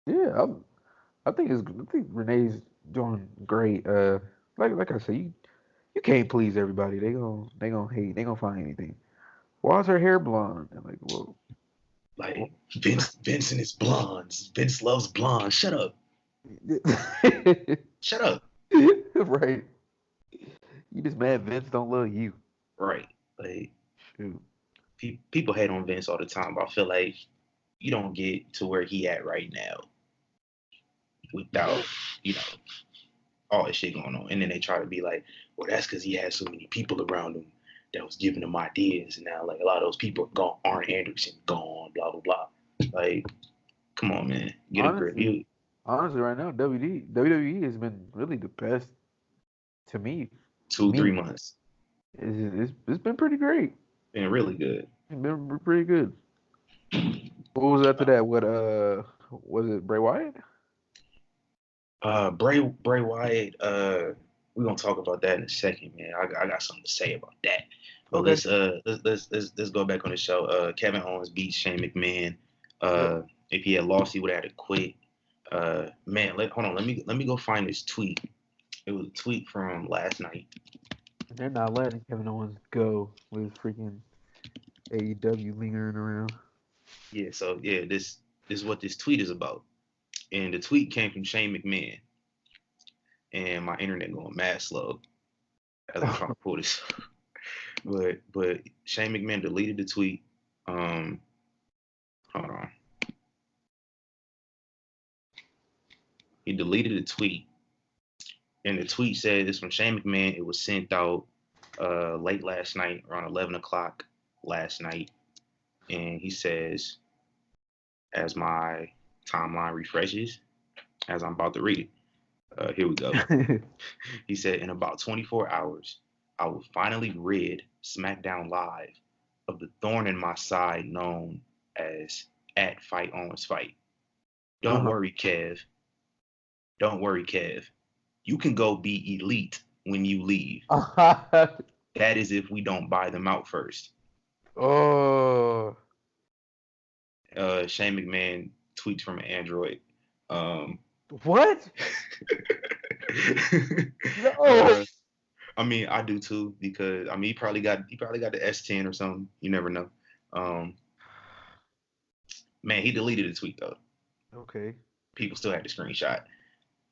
yeah. I think Renee's doing great. Like I said, you can't please everybody. They gonna hate. They gonna find anything. Why is her hair blonde? And like, whoa. Like Vincent is blondes. Vince loves blondes. Shut up. Shut up. Right. You just mad Vince don't love you. Right. Like Shoot. people hate on Vince all the time, but I feel like you don't get to where he at right now without, you know, all this shit going on. And then they try to be like, well, that's because he had so many people around him that was giving him ideas. And now, like, a lot of those people are gone. Arn Anderson, gone, blah, blah, blah. Like, come on, man. Get a grip. Honestly, You honestly, right now, WWE has been really the best to me. two, three Me, months. it's been pretty great. Been really good. It's been pretty good. What was after that? What was it Bray Wyatt? Bray Wyatt, we're gonna talk about that in a second, man. I got something to say about that. But Okay. let's go back on the show. Kevin Owens beat Shane McMahon. Yep. If he had lost, he would have had to quit. Man, hold on. Let me go find this tweet. It was a tweet from last night. They're not letting Kevin Owens go with freaking AEW lingering around. Yeah, so yeah, this is what this tweet is about. And the tweet came from Shane McMahon. And my internet going mad slow as I'm trying to pull this. But Shane McMahon deleted the tweet. Um, hold on. He deleted the tweet, and the tweet said it's from Shane McMahon. It was sent out late last night, around 11 o'clock last night, and he says, as my timeline refreshes, as I'm about to read it. Here we go. He said, in about 24 hours, I will finally rid SmackDown Live of the thorn in my side known as at Fight Owens Fight. Don't Uh-huh. worry, Kev. Don't worry, Kev. You can go be elite when you leave. That is if we don't buy them out first. Oh, Shane McMahon tweets from an Android. Um, what? No. uh, I mean, I do too because I mean he probably got the S10 or something. You never know. Um, man, he deleted the tweet though. Okay. People still had the screenshot.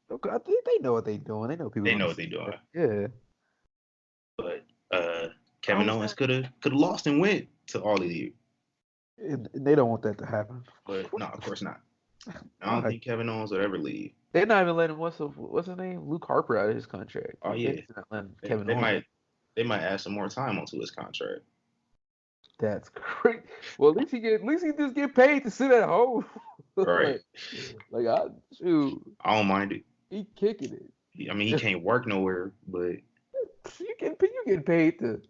Okay. I think they know what they're doing. They know people They gonna know what see they're doing. that. Yeah. But I Kevin was Owens could have lost and went to all of you. and they don't want that to happen. But no, of course not. I don't Why? think Kevin Owens would ever leave. They're not even letting what's his name? Luke Harper out of his contract. Oh They're yeah, not letting they, Kevin they Owens might out. they might add some more time onto his contract. That's great. Well, at least he just get paid to sit at home. Right. like, I shoot, I don't mind it. he kicking it. I mean, he can't work nowhere, but You get paid to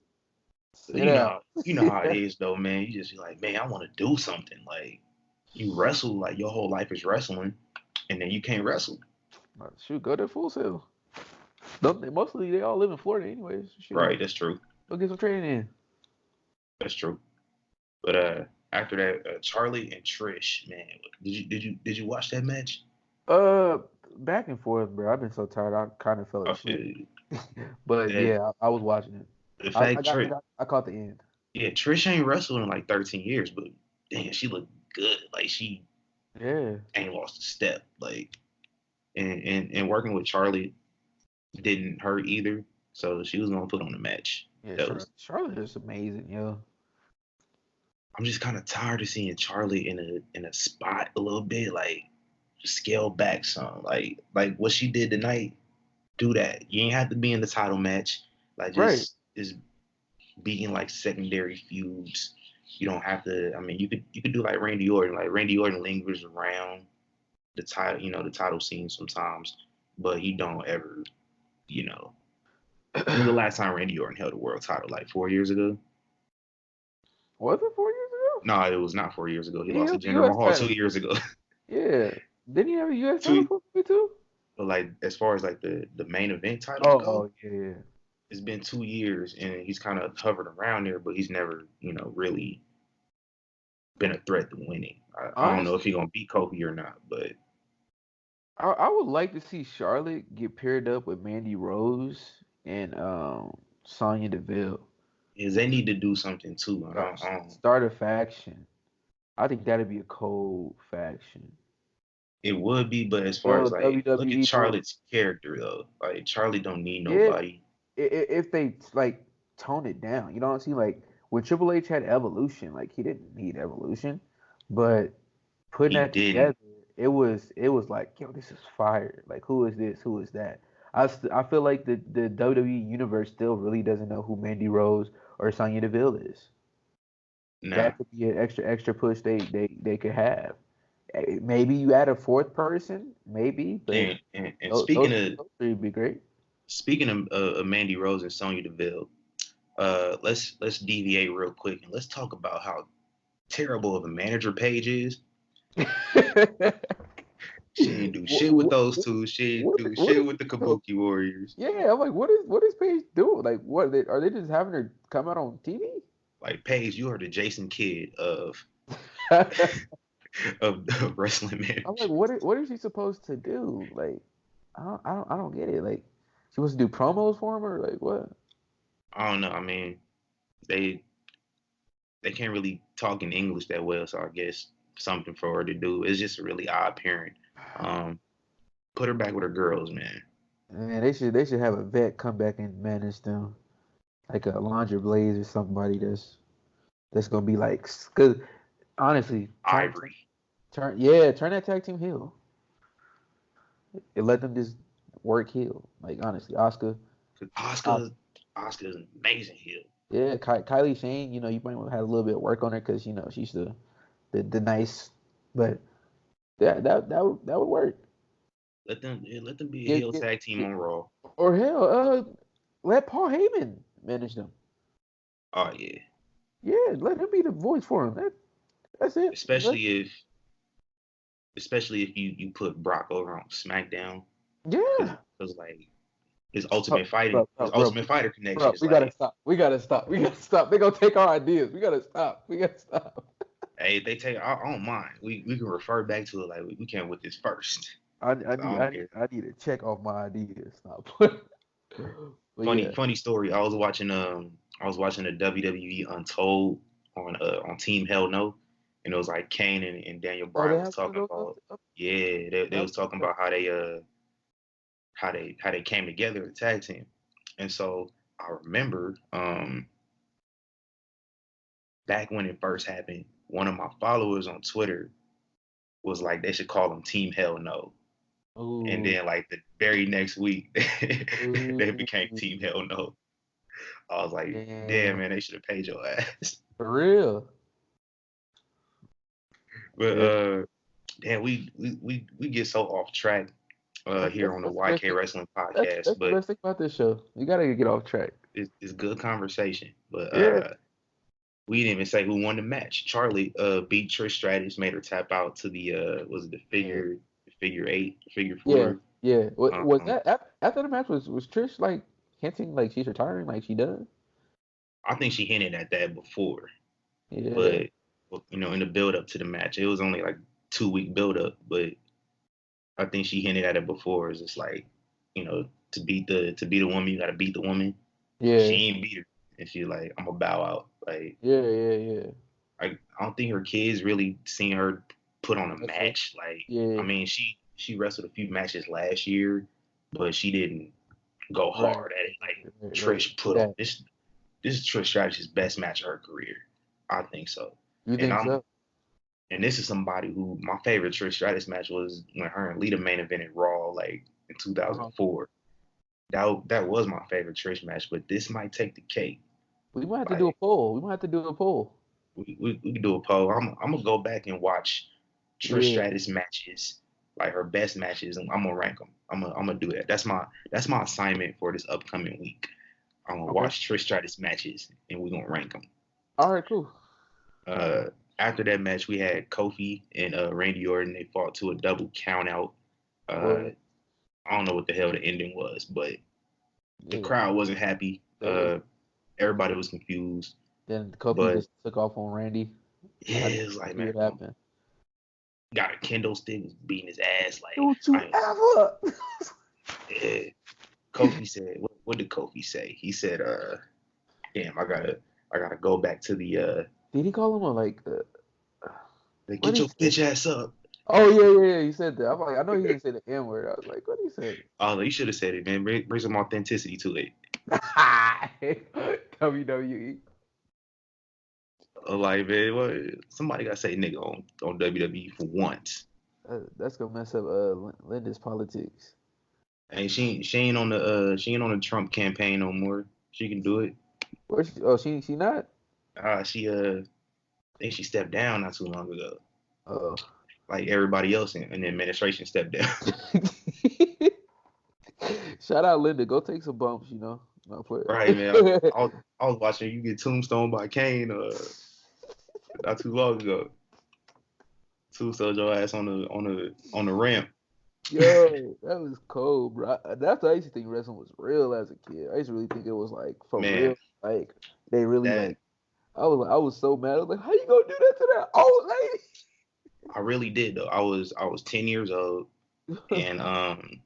sit you know, out. you know how it is though, man. You just be like, man, I want to do something. Like you wrestle, like your whole life is wrestling, and then you can't wrestle. Shoot, go to Full Sail. Mostly they all live in Florida anyways. Shoot, Right, that's true. go get some training in. That's true. But after that, Charlie and Trish, man, did you watch that match? Uh, Back and forth, bro. I've been so tired. I kind of fell I asleep. feel But that yeah, I was watching it. the I, fact Trish, I caught the end. yeah, Trish ain't wrestled in like 13 years, but damn, she looked good. Like she Yeah, ain't lost a step. Like and working with Charlie didn't hurt either. So she was gonna put on the match. yeah. That was. Charlotte is amazing, yo. I'm just kind of tired of seeing Charlie in a spot a little bit. Like scale back some. Like what she did tonight. Do that. You ain't have to be in the title match. Like Right. just beating like secondary feuds. You don't have to. I mean, you could do like Randy Orton. Like Randy Orton lingers around the title, the title scene sometimes, but he don't ever, you know. When the last time Randy Orton held a world title? Like 4 years ago? Was it 4 years ago? No, it was not 4 years ago. He He lost to held the Jinder U.S. Mahal title. 2 years ago. Yeah. Didn't he have a U.S. title Two, for me too? but like as far as like the main event titles go, Oh yeah. it's been 2 years and he's kind of hovered around there, but he's never, really been a threat to winning. I don't know if Honestly, he's gonna beat Kofi or not, but I would like to see Charlotte get paired up with Mandy Rose and Sonya Deville. is they need to do something too. Start a faction. I think that'd be a cold faction. It would be, but as far as Well, like, look at WWE don't. Charlotte's character though. Like Charlotte don't need Yeah, nobody. if they like tone it down, you know what I'm saying? Like when Triple H had Evolution, like he didn't need Evolution, but putting He that together, didn't. it was like, yo, this is fire. Like who is this? Who is that? I feel like the WWE universe still really doesn't know who Mandy Rose or Sonya Deville is. Nah. That could be an extra push they could have. Maybe you add a fourth person, maybe, but And those three would be great. speaking of Mandy Rose and Sonya Deville, let's deviate real quick and let's talk about how terrible of a manager Paige is. She ain't do shit with what, those two. She ain't do what shit is with the so, Kabuki Warriors. yeah, I'm like, what is Paige doing? Like, are they just having her come out on TV? Like Paige, you are the Jason Kidd of of wrestling I'm like, managers. what is she supposed to do? Like, I don't get it. Like, she supposed to do promos for him or like what? I don't know. I mean, they they can't really talk in English that well, so I guess something for her to do. It's just a really odd parent. Um, put her back with her girls, man. Man, they should have a vet come back and manage them, like a Alondra Blaze or somebody that's gonna be like, cause honestly, Ivory. turn that tag team heel and let them just work heel. Like honestly, Oscar, uh, Oscar, Oscar is an amazing heel. yeah, Kylie Shane, you might want to have a little bit of work on her because she's the nice, but that would work. Let them be a Get, heel get, tag team get on Raw. or hell, let Paul Heyman manage them. Oh yeah, Yeah, let him be the voice for him. That's it. especially if especially if you put Brock over on SmackDown because Yeah. like Bro, his bro, Ultimate Fighter connection bro, is we gotta like, stop. We gotta stop. We gotta stop. They gonna take our ideas. We gotta stop. We gotta stop. hey, they take I don't mind. We can refer back to it like we came with this first. I, I So I need don't I need care. I need to check off my ideas. Stop. But Funny yeah. funny story. I was watching the WWE Untold on Team Hell No, and it was like Kane and Daniel Oh, they Bryan was have one of talking those about, up. yeah, they They have was talking one about how they came together as a tag team. And so I remember back when it first happened, one of my followers on Twitter was like they should call them Team Hell No. And Ooh. then like the very next week they Ooh. became Team Hell No. I was like, damn Damn. man, they should have paid your ass. For real. But Yeah. damn, we get so off track here on the That's the best YK thing. Wrestling That's podcast, that's the but best thing about this show. You gotta get off track. it's good conversation. But Yeah. we didn't even say who won the match. Charlie beat Trish Stratus, made her tap out to the was it the Yeah. figure eight, figure Yeah. four. Yeah. Was Um, that after the match was Trish like hinting like she's retiring, like she done? I think she hinted at that before, Yeah. but in the build up to the match, it was only like 2 week build up, but I think she hinted at it before. It's just like, to beat a woman, you got to beat the woman. She Yeah. ain't beat her, and she like, I'm gonna bow out. Like, Yeah. Yeah. Yeah. I don't think her kids really seen her put on a That's it. match. Like, I Yeah. mean, she wrestled a few matches last year, but she didn't go Right. hard at it. Like Right. Trish put on That. this. This is Trish Stratus's best match of her career. I think so. You And think I'm so? and this is somebody who my favorite Trish Stratus match was when her and Lita main evented Raw like in Uh-huh. 2004. That was my favorite Trish match, but this might take the cake. We might have to do a Like poll. We might have to do a poll. we can do a poll. I'm gonna go back and watch Trish Yeah. Stratus matches, like her best matches, and I'm gonna rank them. I'm gonna do that. That's my assignment for this upcoming week. I'm gonna Okay. watch Trish Stratus matches and we're gonna rank them. All right. Cool. Uh, After that match, we had Kofi and Randy Orton. They fought to a double count out. Uh, Well, I don't know what the hell the ending was, but the yeah. crowd wasn't happy. They was. Everybody was confused. Then Kofi But just took off on Randy. yeah, I didn't it was like, see man, what happened. got a kendo stick, was beating his ass. Like, Don't you ever? yeah. Kofi said, what did Kofi say? He said, damn, I gotta go back to the Did he call him a like? What get did your he say? bitch ass up. Oh yeah. He said that. I'm like, I know he didn't say the N word. I was like, what did he say? Oh, you should have said it, man. Bring some authenticity to it. WWE. Like, man, what? Somebody gotta say nigga on WWE for once. That's gonna mess up Linda's politics. And she ain't on the Trump campaign no more. She can do it. Where she? Oh, she not. She I think she stepped down not too long ago. Oh. Like everybody else in the administration stepped down. Shout out Linda. Go take some bumps. No, Right, man. I was watching you get tombstone by Kane not too long ago. Tombstone your ass on the ramp. Yo, that was cold, bro. That's what I used to think wrestling was real as a kid. I used to really think it was like for Man, real. Like they really that like. I was so mad. I was like, how you gonna do that to that old I really did though. I was 10 years old, lady? and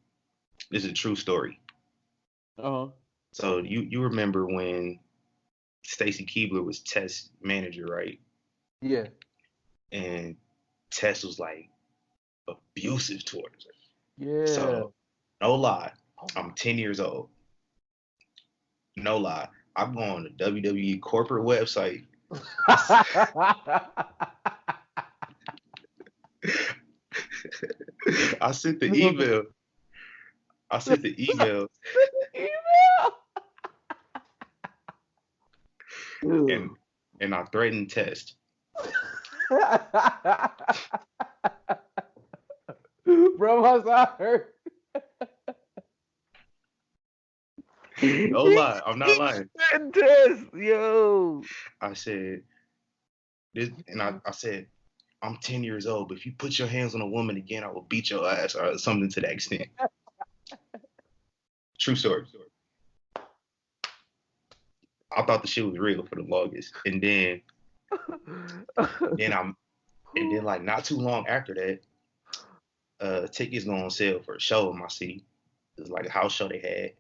this is a true story. Uh-huh. So you remember when Stacy Keibler was Tess' manager, right? Yeah. And Tess was like abusive towards her. Yeah. So no lie, Oh I'm 10 years old. No lie, I go on the WWE corporate website. I sent the email. I sent the email and Email. and I threatened Test. Bro, my side hurt. No lie, I'm not lying. Test, yo. I said this, and I said I'm 10 years old, but if you put your hands on a woman again, I will beat your ass or something to that extent. True story. I thought the shit was real for the longest, and then I'm and then like not too long after that, tickets going on sale for a show in my city. It was like a house show they had,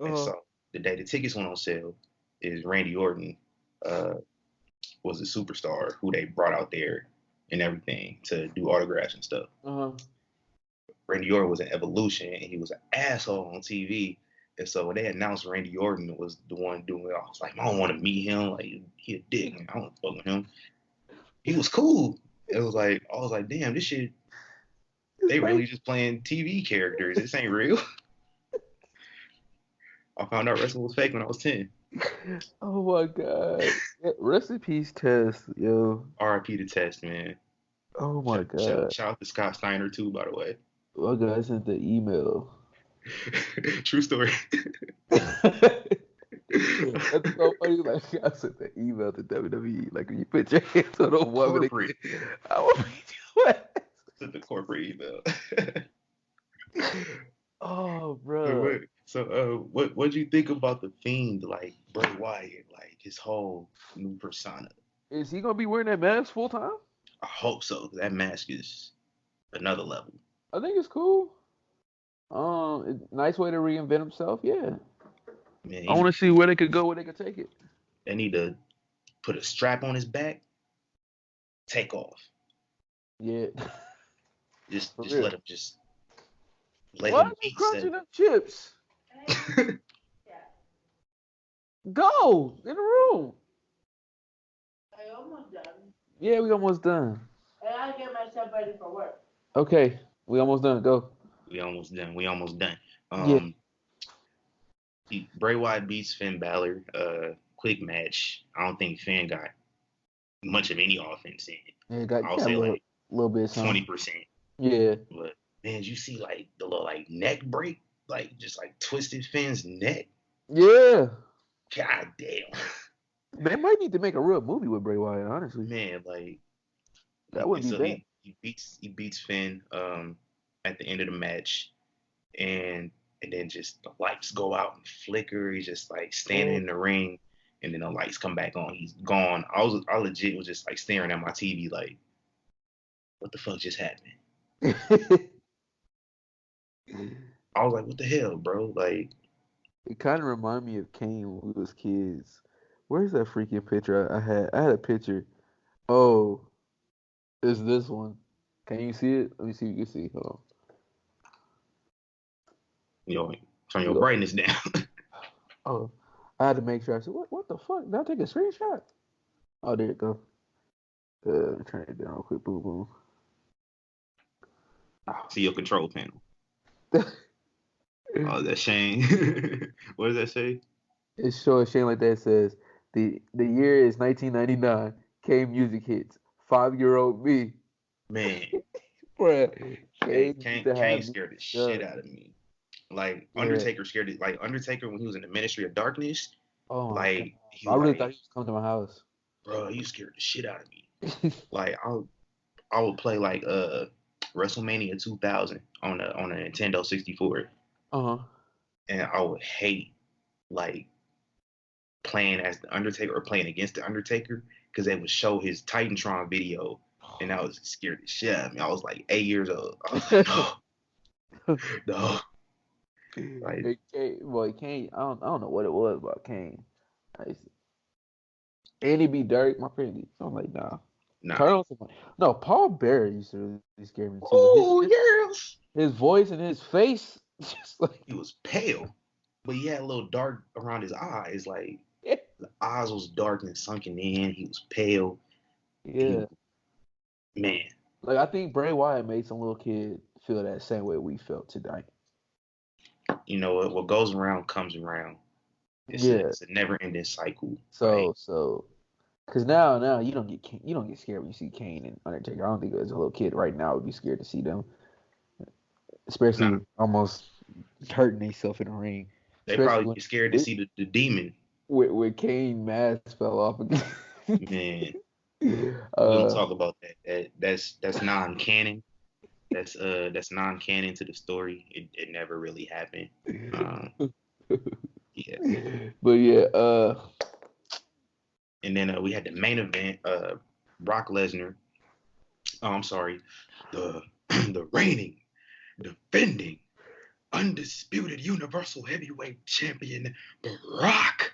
and Uh-huh. so the day the tickets went on sale is Randy Orton uh, was a superstar who they brought out there and everything to do autographs and stuff. Uh-huh. Randy Orton was an evolution, and he was an asshole on TV. And so when they announced Randy Orton was the one doing it, I was like, I don't want to meet him. Like he a dick, man. I don't fuck with him. He was cool. It was like I was like, damn, this shit. They really just playing TV characters. This ain't real. I found out wrestling was fake when I was 10. Oh my god. Rest in peace, Tess, yo. RIP to Test, man. Oh my god. Shout out to Scott Steiner too, by the way. My god, I sent the email. True story. That's so funny. Like I sent the email to WWE. Like when you put your hands on a woman, Corporate. I will beat you ass. Sent the corporate email. Oh, bro. So what'd you think about the Fiend, like Bray Wyatt, like his whole new persona? Is he gonna be wearing that mask full time? I hope so. That mask is another level. I think it's cool. Nice way to reinvent himself. Yeah. Man, I want to see where they could go, where they could take it. they need to put a strap on his back, take off. Yeah. Just For real. let him just let Why him are you be crunching set. them chips? Go in the room. I almost done. Yeah, we almost done. And I'll get myself ready for work. Okay, we almost done. Go. We almost done. Yeah. Bray Wyatt beats Finn Balor. Quick match. I don't think Finn got much of any offense in it. Yeah, got I'll a say like little bit. 20%. Yeah. But man, did you see like the little like neck break, like just like twisted Finn's neck? Yeah. God damn. They might need to make a real movie with Bray Wyatt, honestly. Man, like That wouldn't be bad. he beats Finn at the end of the match, and then just the lights go out and flicker. He's just like standing in the ring, and then the lights come back on. He's gone. I legit was just like staring at my TV like, what the fuck just happened? I was like, what the hell, bro? Like, It kind of reminded me of Kane when we was kids. Where's that freaking picture I had? I had a picture. Oh, it's this one. Can you see it? Let me see if you can see. Hold turn your brightness down. on. Oh, I had to make sure. I said, what the fuck? Did I take a screenshot? Oh, there it go. Turn it down real quick. Boom, boom. See your control panel. Oh, that's Shane. What does that say? It's showing Shane like that. It says the year is 1999. K music hits. 5-year-old me. Man, Bruh, Kane scared the shit out of me. Like Undertaker scared it. Like Undertaker when he was in the Ministry of Darkness. Oh, like I really thought he was coming to my house. Bro, he scared the shit out of me. Like I would play like WrestleMania 2000 on a Nintendo 64. And I would hate like playing as the Undertaker or playing against the Undertaker because they would show his Titantron video, and I was scared the shit out of me. I was like 8 years old. I was like, no. Like, Kane, I don't know what it was about Kane. And he be Dirk, my friend. I'm like, nah. No, Paul Bearer used to really scare me too. Oh, yes. His voice and his face, just like he was pale, but he had a little dark around his eyes. Like the eyes was dark and sunken in. He was pale. Yeah. Man. Like I think Bray Wyatt made some little kid feel that same way we felt tonight. You know what goes around comes around. It's a never-ending cycle. So, because now you don't get scared when you see Kane and Undertaker. I don't think as a little kid right now would be scared to see them, especially almost hurting themselves in the ring. They probably be scared to see the demon. When Kane mask fell off again. Man, we don't talk about that. That's non-canon. That's non-canon to the story. It never really happened. Yeah. But yeah. And then we had the main event. Brock Lesnar. Oh, I'm sorry. The reigning, defending, undisputed Universal Heavyweight Champion Brock